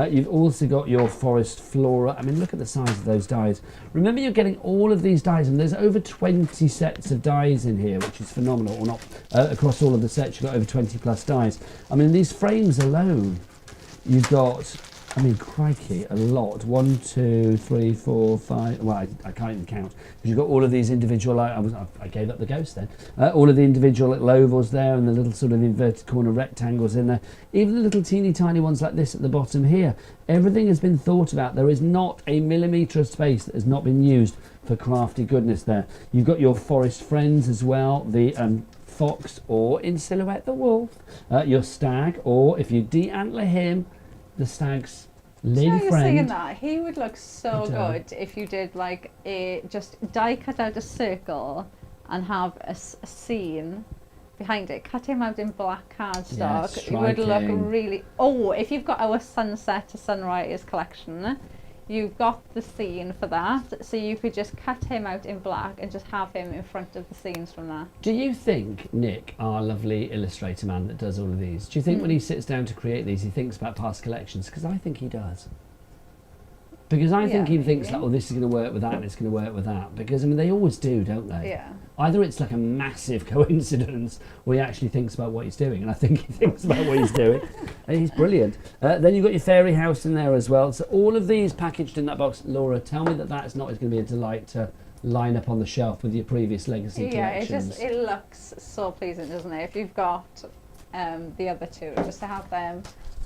You've also got your forest flora. I mean, look at the size of those dies. Remember, you're getting all of these dies, and there's over 20 sets of dies in here, which is phenomenal. Or not across all of the sets, you've got over 20 plus dies. I mean, these frames alone, you've got I mean, crikey, a lot. 1, 2, 3, 4, 5. Well, I can't even count because you've got all of these individual. I gave up the ghost then. All of the individual little ovals there, and the little sort of inverted corner rectangles in there. Even the little teeny tiny ones like this at the bottom here. Everything has been thought about. There is not a millimetre of space that has not been used for crafty goodness there. You've got your forest friends as well. The fox, or in silhouette the wolf. Your stag, or if you de-antler him, the stag's lady you're friend. saying that he would look so good if you did like just die cut out a circle and have a scene behind it. Cut him out in black cardstock. It would look really. Oh, if you've got our sunset to sunrise collection, you've got the scene for that, so you could just cut him out in black and just have him in front of the scenes from that. Do you think Nick, our lovely illustrator man that does all of these, do you think when he sits down to create these he thinks about past collections? Because I think he does. Because I think he thinks like, oh, this is going to work with that and it's going to work with that. Because, I mean, they always do, don't they? Yeah. Either it's like a massive coincidence or he actually thinks about what he's doing. And I think he thinks about what he's doing. And he's brilliant. Then you've got your fairy house in there as well. So all of these packaged in that box. Laura, tell me that that's not going to be a delight to line up on the shelf with your previous legacy collections. Yeah, it looks so pleasing, doesn't it? If you've got the other two, just to have them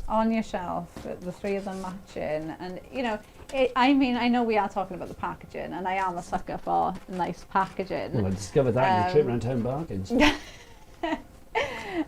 on your shelf, the three of them matching, and you know, I mean, I know we are talking about the packaging, and I am a sucker for nice packaging. Well, I discovered that in your trip around Home Bargains.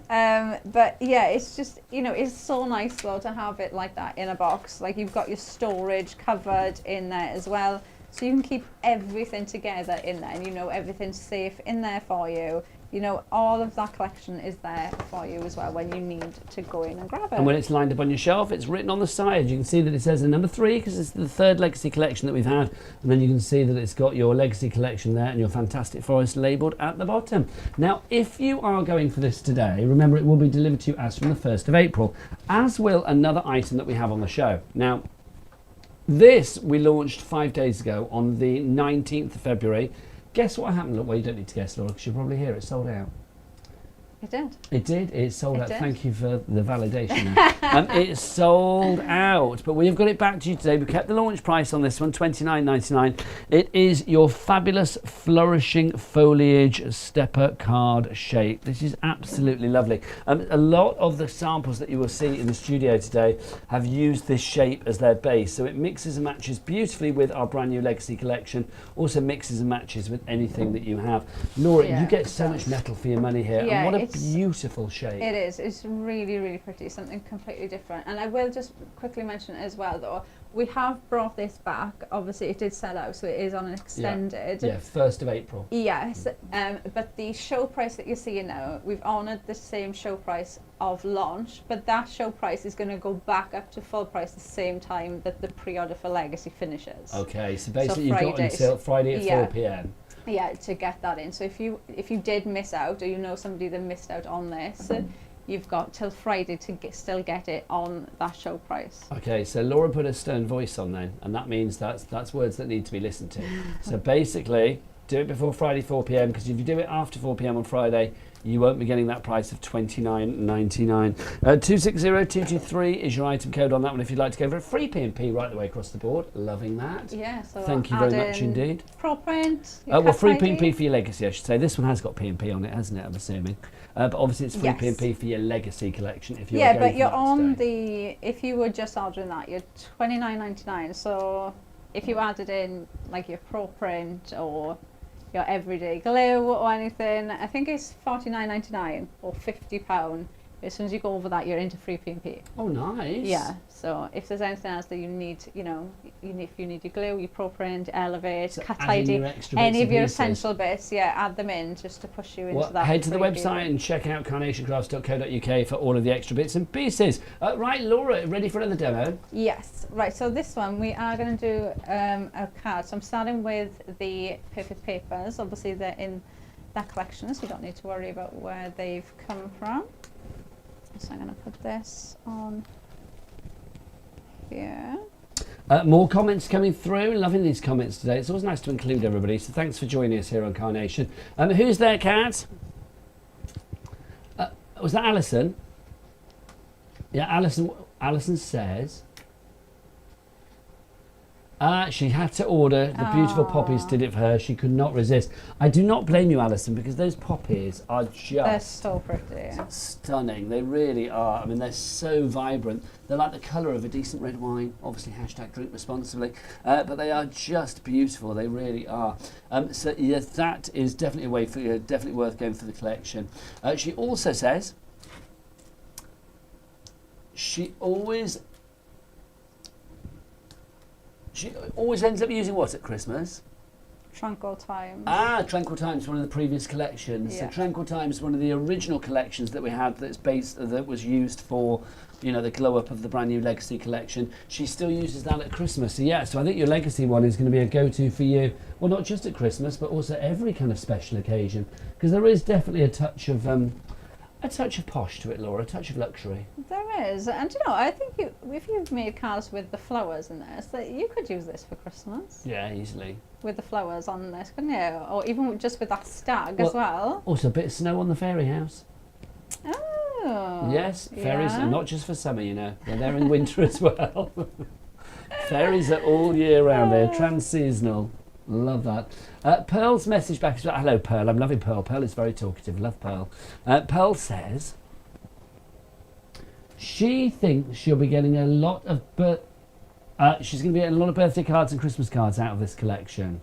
But yeah, it's just, you know, it's so nice though to have it like that in a box. Like you've got your storage covered in there as well, so you can keep everything together in there, and you know everything's safe in there for you. You know, all of that collection is there for you as well when you need to go in and grab it. And when it's lined up on your shelf, it's written on the side. You can see that it says a number 3 because it's the third legacy collection that we've had. And then you can see that it's got your legacy collection there and your Fantastic Forest labelled at the bottom. Now, if you are going for this today, remember it will be delivered to you as from the 1st of April, as will another item that we have on the show. Now, this we launched 5 days ago on the 19th of February. Guess what happened? Look, well, you don't need to guess, Laura, because you're probably here. It sold out. It did. It did. It sold out. Did. Thank you for the validation. It sold out, but we have got it back to you today. We kept the launch price on this one, $29.99. It is your fabulous flourishing foliage stepper card shape. This is absolutely lovely. A lot of the samples that you will see in the studio today have used this shape as their base, so it mixes and matches beautifully with our brand new legacy collection. Also mixes and matches with anything that you have. Laura, you get so much metal for your money here, and what a beautiful shape. It is. It's really, really pretty. Something completely different. And I will just quickly mention as well, though, we have brought this back. Obviously, it did sell out, so it is on an extended. Yeah, 1st of April. Yes, but the show price that you're seeing now, we've honoured the same show price of launch, but that show price is going to go back up to full price the same time that the pre-order for Legacy finishes. Okay, so basically you've got until Friday at 4 p.m. Yeah, to get that in. So if you did miss out, or you know somebody that missed out on this, you've got till Friday to still get it on that show price. Okay, so Laura put a stern voice on then, and that means that's words that need to be listened to. So basically, do it before Friday 4 p.m. because if you do it after 4 p.m. on Friday, you won't be getting that price of $29.99. 260223 is your item code on that one if you'd like to go for a free P&P right the way across the board. Loving that. Yeah, so thank you very much indeed. Pro print. Well, free P&P for your legacy, I should say. This one has got P&P on it, hasn't it? I'm assuming. But obviously it's free P&P for your legacy collection if you're going but for you're that on today. if you were just ordering that, you're $29.99. So if you added in like your pro print or your everyday glue or anything, I think it's $49.99 or £50. As soon as you go over that, you're into free P&P. Oh, nice. Yeah. So if there's anything else that you need, you know, if you need your glue, your pro print, elevate, cut tidy, any of your essential bits, add them in just to push you into that. Head to the website and check out carnationcrafts.co.uk for all of the extra bits and pieces. Right, Laura, ready for another demo? Yes. Right. So this one we are going to do a card. So I'm starting with the Perfect Papers. Obviously they're in that collection, so you don't need to worry about where they've come from. So I'm going to put this on here. More comments coming through. Loving these comments today. It's always nice to include everybody. So thanks for joining us here on Carnation. Who's there, Kat? Was that Alison? Yeah, Alison says She had to order. The beautiful poppies did it for her. She could not resist. I do not blame you, Alison, because those poppies are They're just so pretty. stunning. They really are. I mean, they're so vibrant. They're like the colour of a decent red wine. Obviously, hashtag drink responsibly. But they are just beautiful. They really are. So, yes, that is definitely a way for you. Definitely worth going for the collection. She also says she always ends up using what at Christmas? Tranquil Times. Tranquil Times, one of the previous collections. Yeah. So Tranquil Times, one of the original collections that we had that was used for, the glow up of the brand new Legacy collection. She still uses that at Christmas. So yeah, so I think your Legacy one is going to be a go-to for you. Well, not just at Christmas, but also every kind of special occasion, because there is definitely a touch of posh to it, Laura, a touch of luxury. There is, and I think if you've made cards with the flowers in this, that you could use this for Christmas. Yeah, easily. With the flowers on this, couldn't you? Or even just with that stag as well. Also, a bit of snow on the fairy house. Oh. Yes, fairies are not just for summer, they're there in winter as well. Fairies are all year round. They're trans-seasonal. Love that. Pearl's message back is, hello Pearl, I'm loving Pearl. Pearl is very talkative, love Pearl. Pearl says she thinks she'll be getting a lot of she's going to be getting a lot of birthday cards and Christmas cards out of this collection.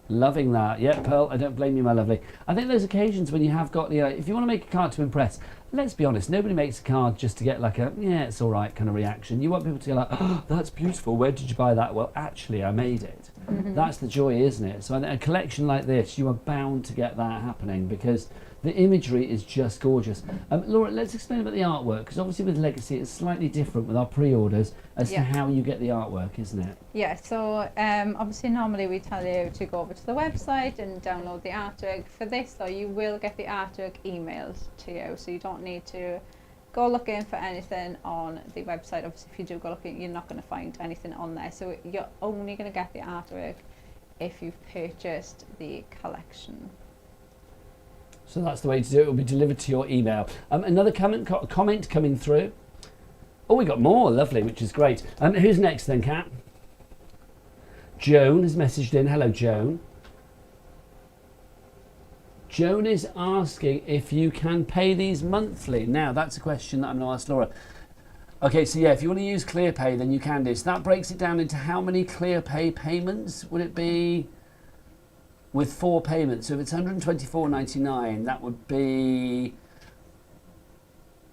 Loving that. Yeah, Pearl, I don't blame you, my lovely. I think those occasions when you have got, if you want to make a card to impress, let's be honest, nobody makes a card just to get like a, it's all right kind of reaction. You want people to go like, oh, that's beautiful, where did you buy that? Well, actually, I made it. Mm-hmm. That's the joy, isn't it? So a collection like this, you are bound to get that happening because the imagery is just gorgeous. Laura, let's explain about the artwork, because obviously with Legacy it's slightly different with our pre-orders as to how you get the artwork, isn't it? Yeah, so obviously normally we tell you to go over to the website and download the artwork. For this though, you will get the artwork emailed to you, so you don't need to go looking for anything on the website. Obviously if you do go looking, you're not going to find anything on there, so you're only going to get the artwork if you've purchased the collection. So that's the way to do it. It will be delivered to your email. Another comment coming through. Oh, we got more. Lovely, which is great. Who's next then, Kat? Joan has messaged in. Hello, Joan. Joan is asking if you can pay these monthly. Now, that's a question that I'm going to ask Laura. Okay, so yeah, if you want to use ClearPay, then you can do. So that breaks it down into how many ClearPay payments would it be? With 4 payments. So if it's $124.99, that would be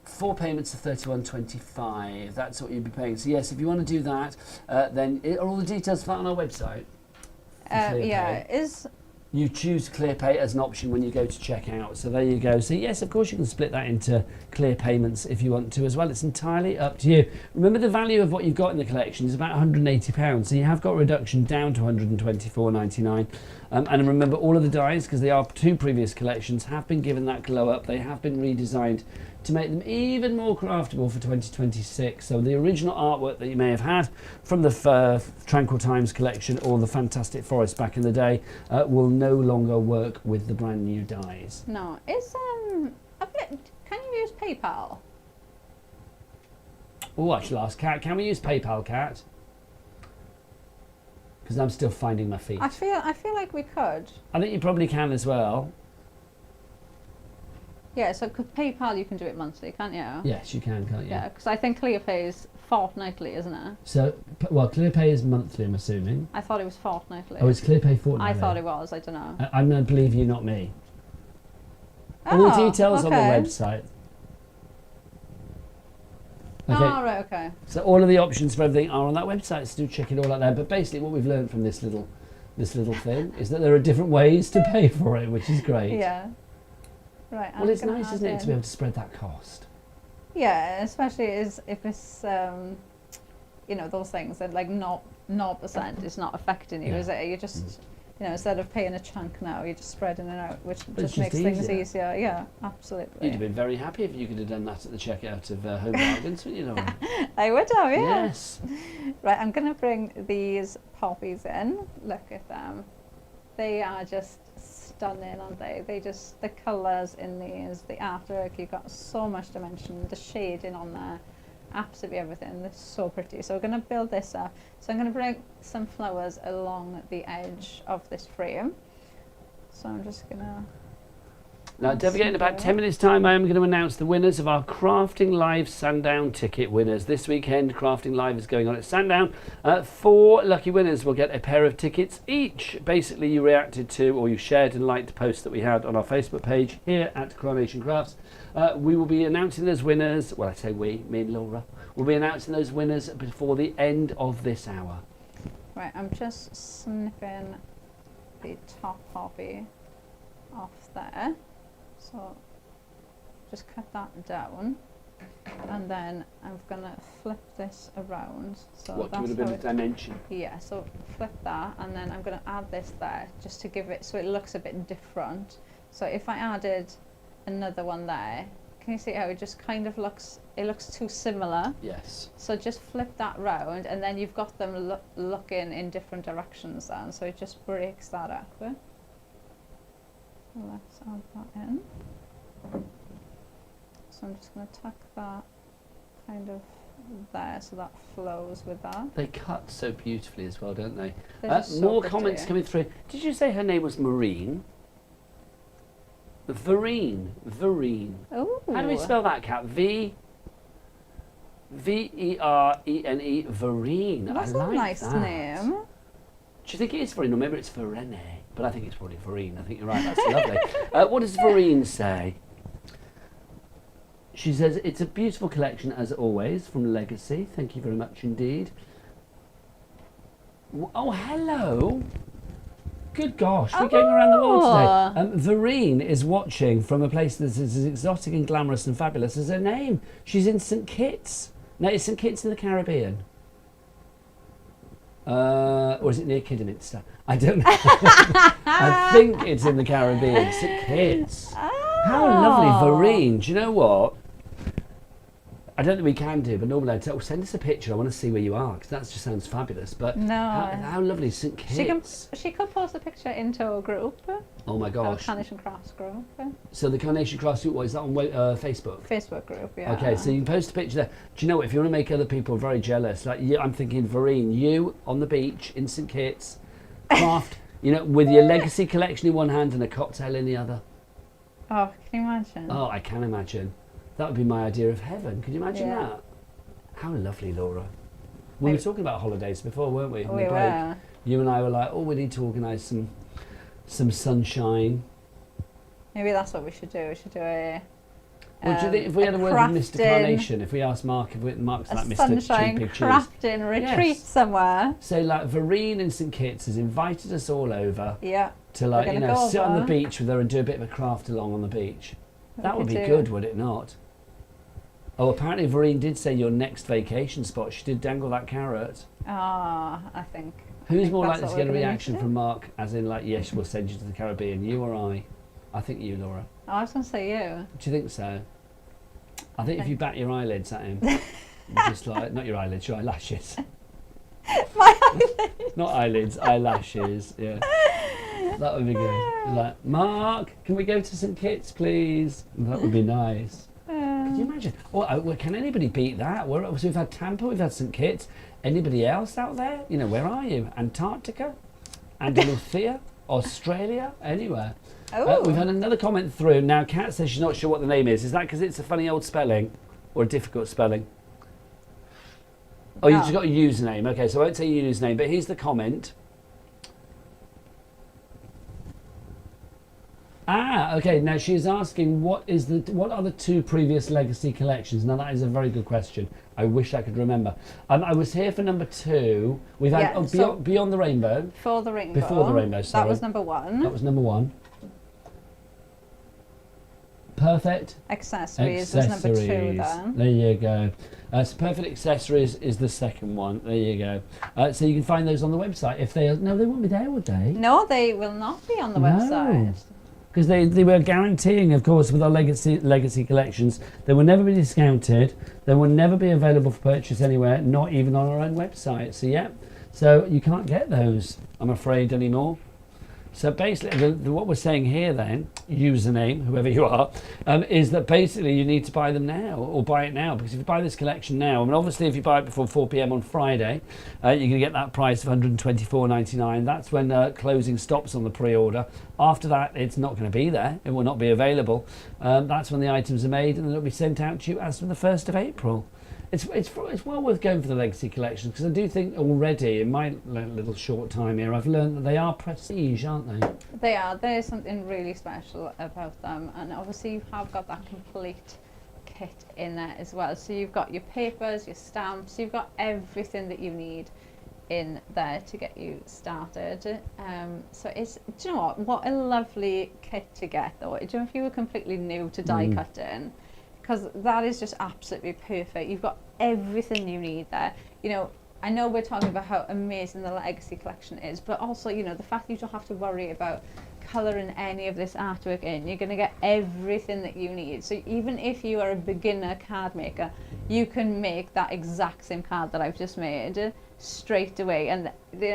4 payments of $31.25. That's what you'd be paying. So yes, if you want to do that, then are all the details for that on our website? Yeah, you choose ClearPay as an option when you go to checkout. So there you go. So yes, of course you can split that into clear payments if you want to as well. It's entirely up to you. Remember, the value of what you've got in the collection is about £180. So you have got a reduction down to $124.99. And remember, all of the dies, because they are 2 previous collections, have been given that glow up. They have been redesigned to make them even more craftable for 2026. So the original artwork that you may have had from the Tranquil Times collection or the Fantastic Forest back in the day will no longer work with the brand new dies. No, can you use PayPal? Oh, I should ask Kat. Can we use PayPal, Kat? Because I'm still finding my feet. I feel like we could. I think you probably can as well. Yeah, so PayPal you can do it monthly, can't you? Yes, you can, can't you? Yeah, because I think ClearPay is fortnightly, isn't it? So, well, ClearPay is monthly, I'm assuming. I thought it was fortnightly. Oh, it's ClearPay fortnightly? I thought it was, I don't know. I'm going to believe you, not me. All the details on the website. Okay. Oh, right, okay. So all of the options for everything are on that website, so do check it all out there. But basically what we've learned from this little thing is that there are different ways to pay for it, which is great. Yeah. Right. Well, it's nice, isn't it, to be able to spread that cost? Yeah, especially if it's, those things that like 0% is not affecting you, is it? You just, instead of paying a chunk now, you're just spreading it out, which just makes things easier. Yeah, absolutely. You'd have been very happy if you could have done that at the checkout of Home Bargains, wouldn't you, Laura? I would have, yeah. Yes. Right, I'm going to bring these poppies in. Look at them. They are just stunning, aren't they? The colours in these, the artwork, you've got so much dimension, the shading on there. absolutely everything. They're so pretty. So we're going to build this up. So I'm going to bring some flowers along the edge of this frame. So I'm just going to... Now, don't forget, in about 10 minutes' time, I am going to announce the winners of our Crafting Live Sandown ticket winners. This weekend, Crafting Live is going on at Sandown. 4 lucky winners will get a pair of tickets each. Basically, you reacted to or you shared and liked the post that we had on our Facebook page here at Carnation Crafts. We will be announcing those winners. Well, I say we, me and Laura. We'll be announcing those winners before the end of this hour. Right, I'm just snipping the top poppy off there. So just cut that down, and then I'm gonna flip this around. So What, that's give it a bit of dimension? Yeah, so flip that, and then I'm gonna add this there just to give it so it looks a bit different. So if I added another one there, can you see how it just kind of looks? It looks too similar. Yes. So just flip that round, and then you've got them looking in different directions. Then, so it just breaks that up. Let's add that in. So I'm just going to tuck that kind of there so that flows with that. They cut so beautifully as well, don't they? So more pretty. comments coming through. Did you say her name was Maureen? Vereen. Vereen. Ooh. How do we spell that, Kat? V-E-R-E-N-E. Vereen. That's I like a nice that. name. Do you think it is Vereen, or maybe it's Verene? But I think it's probably Vereen. I think you're right. That's lovely. What does Vereen say? She says, it's a beautiful collection as always from Legacy. Thank you very much indeed. Oh, hello. Good gosh, we're going around the world today. Vereen is watching from a place that's as exotic and glamorous and fabulous as her name. She's in St. Kitts. No, it's St. Kitts in the Caribbean. Or is it near Kidderminster? I don't know. I think it's in the Caribbean. St. Kitts. Oh. How lovely, Vereen. Do you know what? I don't think we can do, but normally I'd say, oh, send us a picture. I want to see where you are, because that just sounds fabulous. But no, how lovely, St. Kitts. She could post a picture into a group. Oh my gosh. Carnation Crafts group. So the Carnation Crafts group, what is that on Facebook? Facebook group, yeah. Okay, so you can post a picture there. Do you know what, if you want to make other people very jealous, like I'm thinking Vereen, you on the beach in St. Kitts, craft, with your Legacy collection in one hand and a cocktail in the other. Oh, can you imagine? Oh, I can imagine. That would be my idea of heaven. Could you imagine Yeah. that? How lovely, Laura. We were talking about holidays before, weren't we? We were. You and I were like, oh, we need to organise some sunshine. Maybe that's what we should do. We should do a... Well, do you think if we had a word with Mr. Carnation, if we asked Mark, Mark's like Mr. Sunshine Cheap Big Cheese. crafting retreat somewhere. So like Vereen in St. Kitts has invited us all over Yeah. to like, sit on the beach with her and do a bit of a craft along on the beach. That would be good, would it not? Oh, apparently Vereen did say your next vacation spot. She did dangle that carrot. Ah, I think. Who's more likely to get a reaction from Mark, as in like, yes, we'll send you to the Caribbean, you or I? I think you, Laura. Oh, I was going to say you. Do you think so? I think if you bat your eyelids at him, just like, not your eyelids, your eyelashes. My eyelids. Not eyelids, eyelashes, yeah. That would be good. Like, Mark, can we go to St. Kitts, please? That would be nice. Could you imagine? Well, can anybody beat that? So we've had Tampa, we've had St. Kitts. Anybody else out there? Where are you? Antarctica? Andalusia? Australia? Anywhere? We've had another comment through. Now, Kat says she's not sure what the name is. Is that because it's a funny old spelling or a difficult spelling? Oh, you've just got a username. Okay, so I won't say your username, but here's the comment. Okay. Now she's asking what are the 2 previous Legacy collections? Now that is a very good question. I wish I could remember. I was here for number 2. We've had Beyond the Rainbow. Before the Rainbow. Before the Rainbow. Sorry. That was number 1. That was number 1. Perfect Accessories was number 2 then. There you go. So Perfect Accessories is the second one. There you go. So you can find those on the website. If they no, they won't be there, would they? No, they will not be on the website. Because they were guaranteeing, of course, with our legacy collections, they will never be discounted. They will never be available for purchase anywhere, not even on our own website. So yeah, so you can't get those, I'm afraid, anymore. So basically, what we're saying here then, username, whoever you are, is that basically you need to buy them now, or buy it now, because if you buy this collection now, I mean, obviously if you buy it before 4 p.m. on Friday, you're going to get that price of £124.99. That's when closing stops on the pre-order. After that, it's not going to be there. It will not be available. That's when the items are made, and then it'll be sent out to you as from the 1st of April. It's well worth going for the Legacy collection, because I do think already in my little short time here I've learned that they are prestige, aren't they? They are. There's something really special about them, and obviously you have got that complete kit in there as well. So you've got your papers, your stamps, you've got everything that you need in there to get you started. So it's, do you know what a lovely kit to get though. Do you know, if you were completely new to die cutting, because that is just absolutely perfect. You've got everything you need there. You know, I know we're talking about how amazing the Legacy collection is, but also, you know, the fact that you don't have to worry about colouring any of this artwork in. You're going to get everything that you need. So even if you are a beginner card maker, you can make that exact same card that I've just made straight away. And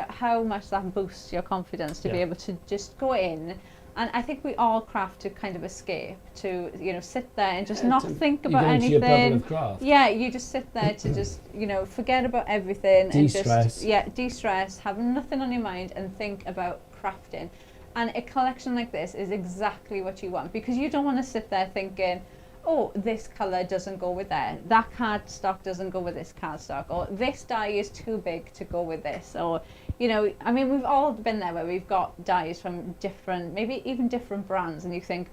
how much that boosts your confidence to be able to just go in. And I think we all craft to kind of escape, to, you know, sit there and just not think about anything. Your bubble of craft. Yeah, you just sit there to just, you know, forget about everything and just, de-stress, have nothing on your mind and think about crafting. And a collection like this is exactly what you want, because you don't want to sit there thinking, oh, this colour doesn't go with that, that cardstock doesn't go with this cardstock, or this die is too big to go with this, or, you know, I mean, we've all been there where we've got dies from different, maybe even different brands, and you think,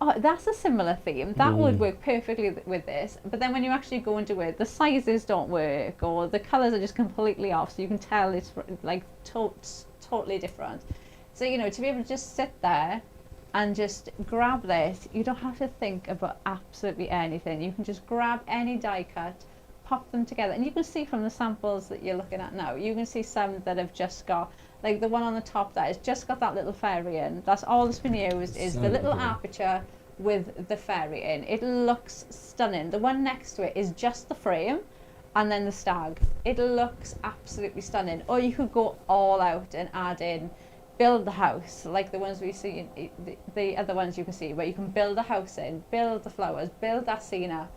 oh, that's a similar theme, that would work perfectly with this, but then when you actually go and do it, the sizes don't work, or the colours are just completely off, so you can tell it's like totally different. So, you know, to be able to just sit there and just grab this, you don't have to think about absolutely anything. You can just grab any die cut, pop them together, and you can see from the samples that you're looking at now, you can see some that have just got, like the one on the top there has just got that little fairy in. That's all that's been used, is the little aperture with the fairy in. It looks stunning. The one next to it is just the frame and then the stag. It looks absolutely stunning. Or you could go all out and add in, build the house, like the ones we see, the other ones you can see, where you can build a house in, build the flowers, build that scene up.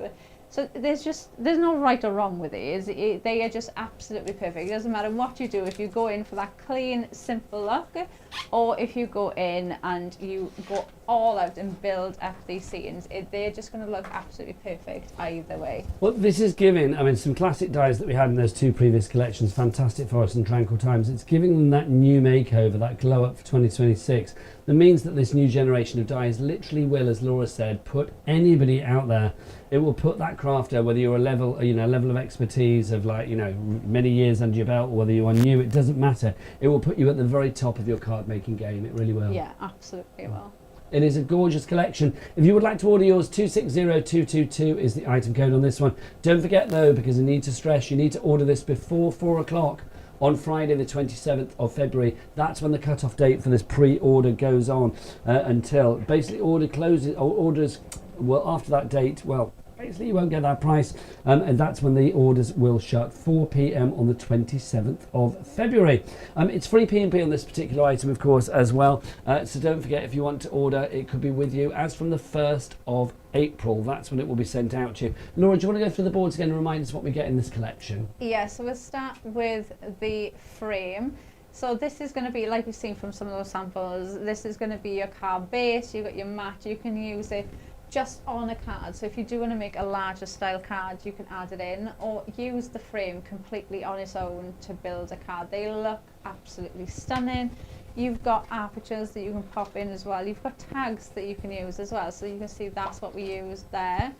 So there's no right or wrong with these. They are just absolutely perfect. It doesn't matter what you do, if you go in for that clean, simple look, or if you go in and you go all out and build up these scenes, they're just going to look absolutely perfect either way. Well, this is giving, I mean, some classic dies that we had in those two previous collections, Fantastic Forest and Tranquil Times, it's giving them that new makeover, that glow up for 2026. That means that this new generation of dies literally will, as Laura said, put anybody out there. It will put that crafter, whether you're a level of expertise of, like, you know, many years under your belt, or whether you are new, it doesn't matter. It will put you at the very top of your card making game. It really will. Yeah, absolutely will. It is a gorgeous collection. If you would like to order yours, 260222 is the item code on this one. Don't forget though, because I need to stress, you need to order this before 4 o'clock on Friday the 27th of February. That's when the cut-off date for this pre-order goes on until basically orders, well, after that date, well, basically you won't get that price, and that's when the orders will shut, 4 p.m. on the 27th of February. It's free P&P on this particular item, of course, as well, so don't forget, if you want to order, it could be with you as from the 1st of April. That's when it will be sent out to you. Laura, do you want to go through the boards again and remind us what we get in this collection? Yeah, so we'll start with the frame. So this is going to be, like we've seen from some of those samples, this is going to be your card base. You've got your mat, you can use it just on a card. So if you do want to make a larger style card, you can add it in, or use the frame completely on its own to build a card. They look absolutely stunning. You've got apertures that you can pop in as well. You've got tags that you can use as well. So you can see that's what we use there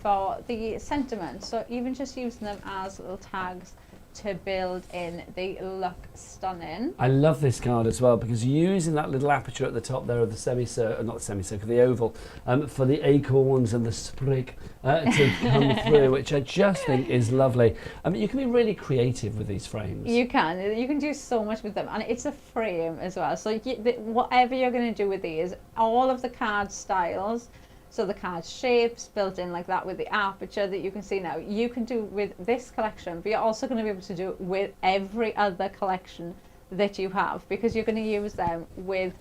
for the sentiment. So even just using them as little tags to build in, they look stunning. I love this card as well, because using that little aperture at the top there of the semicircle, not the semicircle, the oval, for the acorns and the sprig to come through, which I just think is lovely. I mean, you can be really creative with these frames. You can do so much with them, and it's a frame as well. So whatever you're going to do with these, all of the card styles, so the card shapes built in like that with the aperture that you can see now, you can do with this collection, but you're also going to be able to do it with every other collection that you have, because you're going to use them with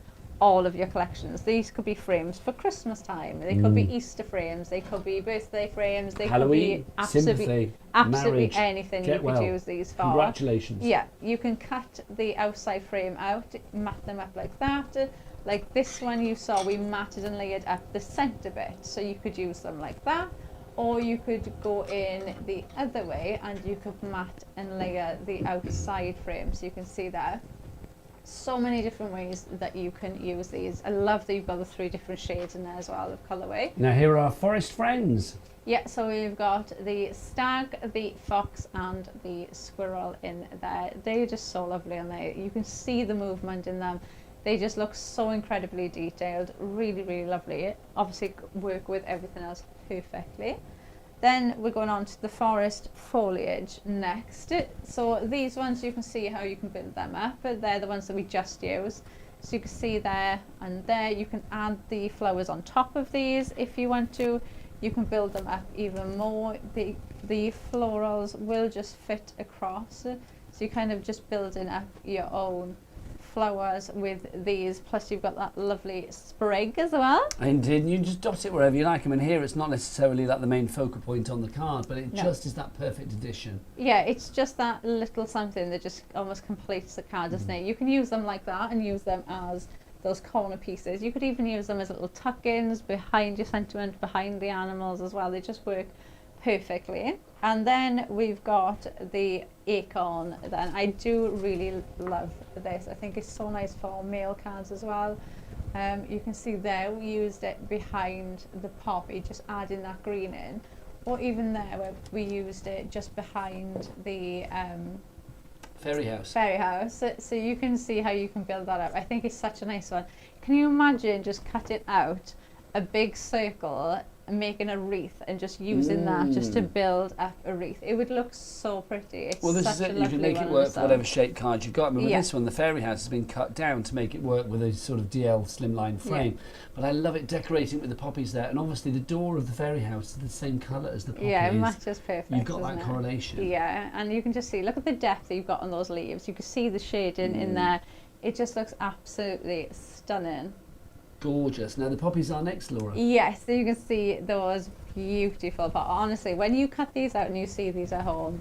all of your collections. These could be frames for Christmas time, they could be Easter frames, they could be birthday frames, they Halloween, could be sympathy, absolutely marriage, anything you could use these for. Congratulations. Yeah, you can cut the outside frame out, mat them up like that. Like this one you saw, we matted and layered up the centre bit, so you could use them like that, or you could go in the other way and you could mat and layer the outside frame. So you can see there, so many different ways that you can use these. I love that you've got the 3 different shades in there as well of colourway. Now here are our forest friends. Yeah, so we've got the stag, the fox and the squirrel in there. They're just so lovely on there. You can see the movement in them. They just look so incredibly detailed, really, really lovely. Obviously work with everything else perfectly. Then we're going on to the forest foliage next. So these ones, you can see how you can build them up. They're the ones that we just used. So you can see there and there, you can add the flowers on top of these if you want to. You can build them up even more. The florals will just fit across. So you kind of just building up your own flowers with these, plus you've got that lovely sprig as well. Indeed, you just dot it wherever you like. I mean, here it's not necessarily like the main focal point on the card, but it just is that perfect addition. Yeah, it's just that little something that just almost completes the card, doesn't it? You can use them like that and use them as those corner pieces. You could even use them as little tuck-ins behind your sentiment, behind the animals as well. They just work perfectly. And then we've got the acorn. Then I do really love this. I think it's so nice for mail cards as well. You can see there we used it behind the poppy, just adding that green in, or even there where we used it just behind the fairy house. So you can see how you can build that up. I think it's such a nice one. Can you imagine just cutting out a big circle, making a wreath and just using that just to build up a wreath? It would look so pretty. It's well, this is it. You can make it work for whatever shape card you've got. I mean, with this one, the fairy house has been cut down to make it work with a sort of DL slimline frame. But I love it decorating with the poppies there, and obviously the door of the fairy house is the same colour as the poppies. Yeah, it matches perfect. You've got that correlation. Yeah, and you can just see, look at the depth that you've got on those leaves. You can see the shading in there. It just looks absolutely stunning. Gorgeous. Now the poppies are next, Laura. Yes, so you can see those beautiful, but honestly, when you cut these out and you see these at home,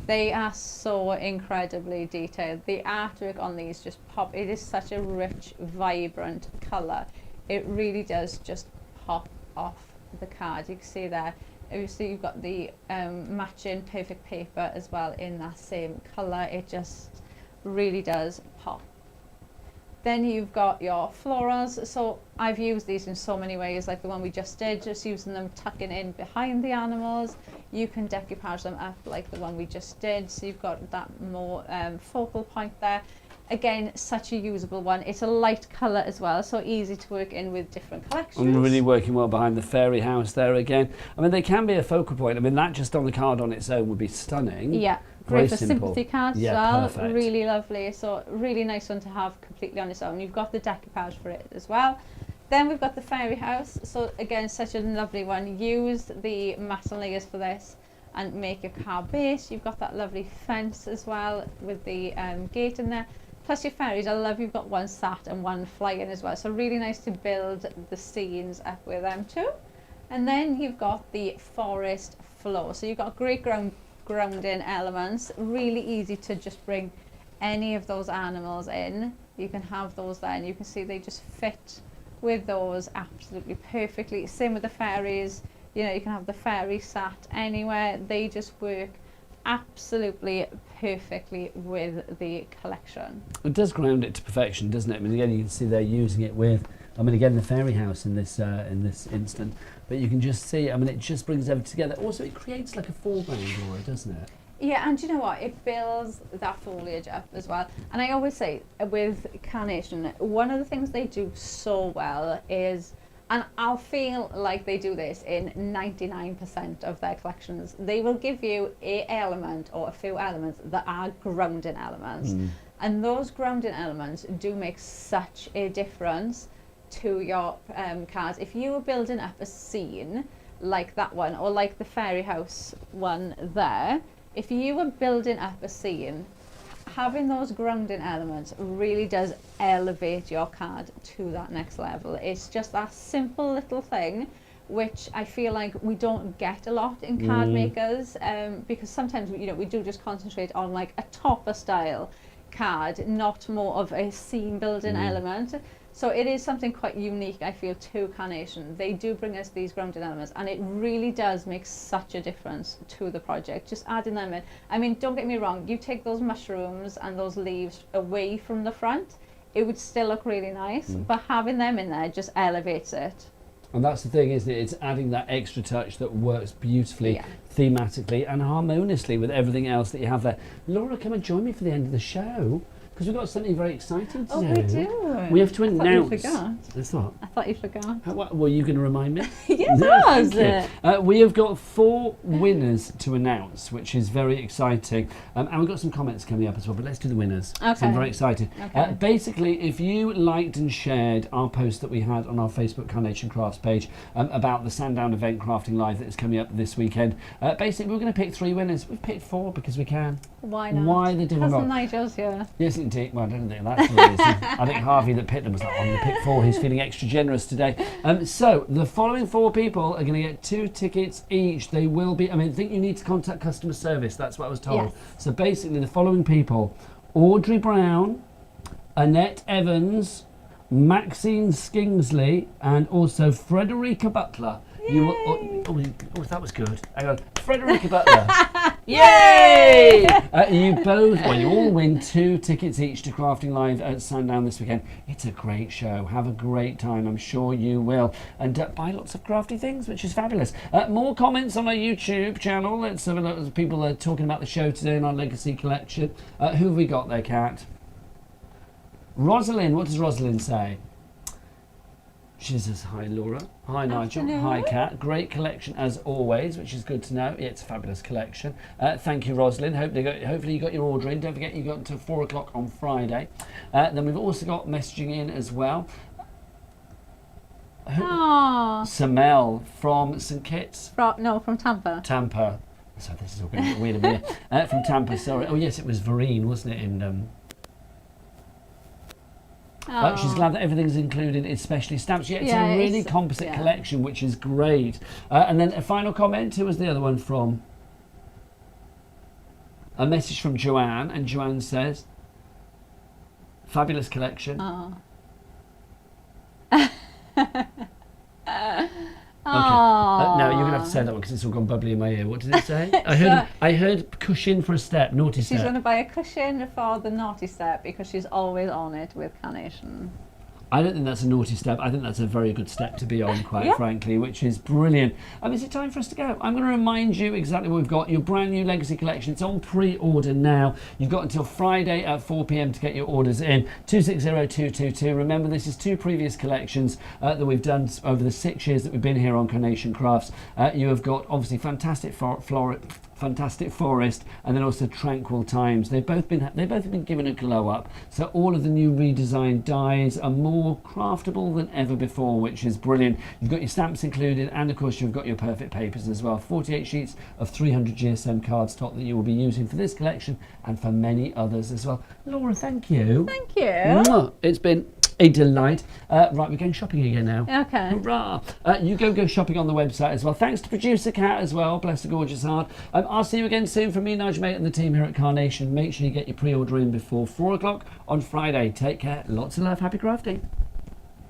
they are so incredibly detailed. The artwork on these just pop. It is such a rich, vibrant colour. It really does just pop off the card. You can see there. Obviously, you've got the matching perfect paper as well in that same colour. It just really does pop. Then you've got your florals. So I've used these in so many ways, like the one we just did, just using them tucking in behind the animals. You can decoupage them up like the one we just did, so you've got that more focal point there. Again, such a usable one. It's a light colour as well, so easy to work in with different collections. And really working well behind the fairy house there again. I mean, they can be a focal point. I mean, that just on the card on its own would be stunning. Yeah. Great for sympathy cards as well. Perfect. Really lovely. So really nice one to have completely on its own. You've got the decoupage for it as well. Then we've got the fairy house. So again, such a lovely one. Use the matte and layers for this and make your card base. You've got that lovely fence as well with the gate in there. Plus your fairies, I love you've got one sat and one flying as well. So really nice to build the scenes up with them too. And then you've got the forest floor. So you've got great grounding elements, really easy to just bring any of those animals in. You can have those there and you can see they just fit with those absolutely perfectly. Same with the fairies, you know, you can have the fairy sat anywhere. They just work absolutely perfectly with the collection. It does ground it to perfection, doesn't it? I mean, again, you can see they're using it with, I mean, again, the fairy house in this instant, but you can just see, I mean, it just brings everything together. Also, it creates like a foreground, Laura, doesn't it? Yeah, and you know what? It builds that foliage up as well. And I always say with Carnation, one of the things they do so well is, and I'll feel like they do this in 99% of their collections, they will give you an element or a few elements that are grounding elements. And those grounding elements do make such a difference to your cards. If you were building up a scene like that one, or like the fairy house one there, if you were building up a scene, having those grounding elements really does elevate your card to that next level. It's just that simple little thing which I feel like we don't get a lot in card makers, because sometimes we do just concentrate on like a topper style card, not more of a scene building element. So it is something quite unique, I feel, to Carnation. They do bring us these grounded elements, and it really does make such a difference to the project, just adding them in. I mean, don't get me wrong, you take those mushrooms and those leaves away from the front, it would still look really nice, but having them in there just elevates it. And that's the thing, isn't it? It's adding that extra touch that works beautifully, thematically and harmoniously with everything else that you have there. Laura, come and join me for the end of the show, because we've got something very exciting to do. Oh, we do. We have to announce. I thought you forgot. That's what? I thought you forgot. Were you going to remind me? Yes, No, I was. thank you. We have got 4 winners to announce, which is very exciting. And we've got some comments coming up as well, but let's do the winners. Okay. So I'm very excited. Okay. Basically, if you liked and shared our post that we had on our Facebook Carnation Crafts page about the Sandown event Crafting Live that is coming up this weekend, basically we're going to pick 3 winners. We've picked 4 because we can. Why not? Why the devil Cousin not? Nigel's here. Yes, indeed. Well, I don't think that's the reason. I think Harvey that picked them was like, I'm going to pick 4. He's feeling extra generous today. So the following 4 people are going to get 2 tickets each. They will be, I think you need to contact customer service. That's what I was told. Yes. So basically the following people: Audrey Brown, Annette Evans, Maxine Skingsley, and also Frederica Butler. You will, oh, that was good. Hang on. Frederica Butler. Yay! You all win 2 tickets each to Crafting Live at Sandown this weekend. It's a great show. Have a great time. I'm sure you will. And buy lots of crafty things, which is fabulous. More comments on our YouTube channel. Let's have a look at people talking about the show today in our Legacy collection. Who have we got there, Kat? Rosalind. What does Rosalind say? She says, hi Laura, hi Nigel, Afternoon. hi Kat. Great collection as always, which is good to know. Yeah, it's a fabulous collection. Thank you, Rosalind. Hopefully you got your order in. Don't forget you got until 4 o'clock on Friday. Then we've also got messaging in as well. Aww. Samel from St Kitts. From Tampa. Tampa. So this is all going to get weird a bit. From Tampa, sorry. Oh yes, it was Vereen, wasn't it? In she's glad that everything's included, especially stamps. Yeah, it's a really composite collection, which is great. And then a final comment. Who was the other one from? A message from Joanne, and Joanne says, fabulous collection. Okay. No, you're gonna have to say that one because it's all gone bubbly in my ear. What did it say? I heard cushion for a step, naughty step. She's going to buy a cushion for the naughty step because she's always on it with Carnation. I don't think that's a naughty step. I think that's a very good step to be on, quite frankly, which is brilliant. Is it time for us to go? I'm going to remind you exactly what we've got. Your brand new Legacy collection. It's on pre-order now. You've got until Friday at 4 p.m. to get your orders in. 260222. Remember, this is 2 previous collections that we've done over the 6 years that we've been here on Carnation Crafts. You have got, obviously, fantastic forest, and then also tranquil times. They've both been given a glow up. So all of the new redesigned dies are more craftable than ever before, which is brilliant. You've got your stamps included, and of course you've got your perfect papers as well. 48 sheets of 300 GSM cardstock that you will be using for this collection and for many others as well. Laura, thank you. Thank you. It's been a delight. Right, we're going shopping again now. Okay. Hurrah! You go shopping on the website as well. Thanks to producer Kat as well. Bless her gorgeous heart. I'll see you again soon from me, Nigel Mate, and the team here at Carnation. Make sure you get your pre-order in before 4 o'clock on Friday. Take care. Lots of love. Happy crafting.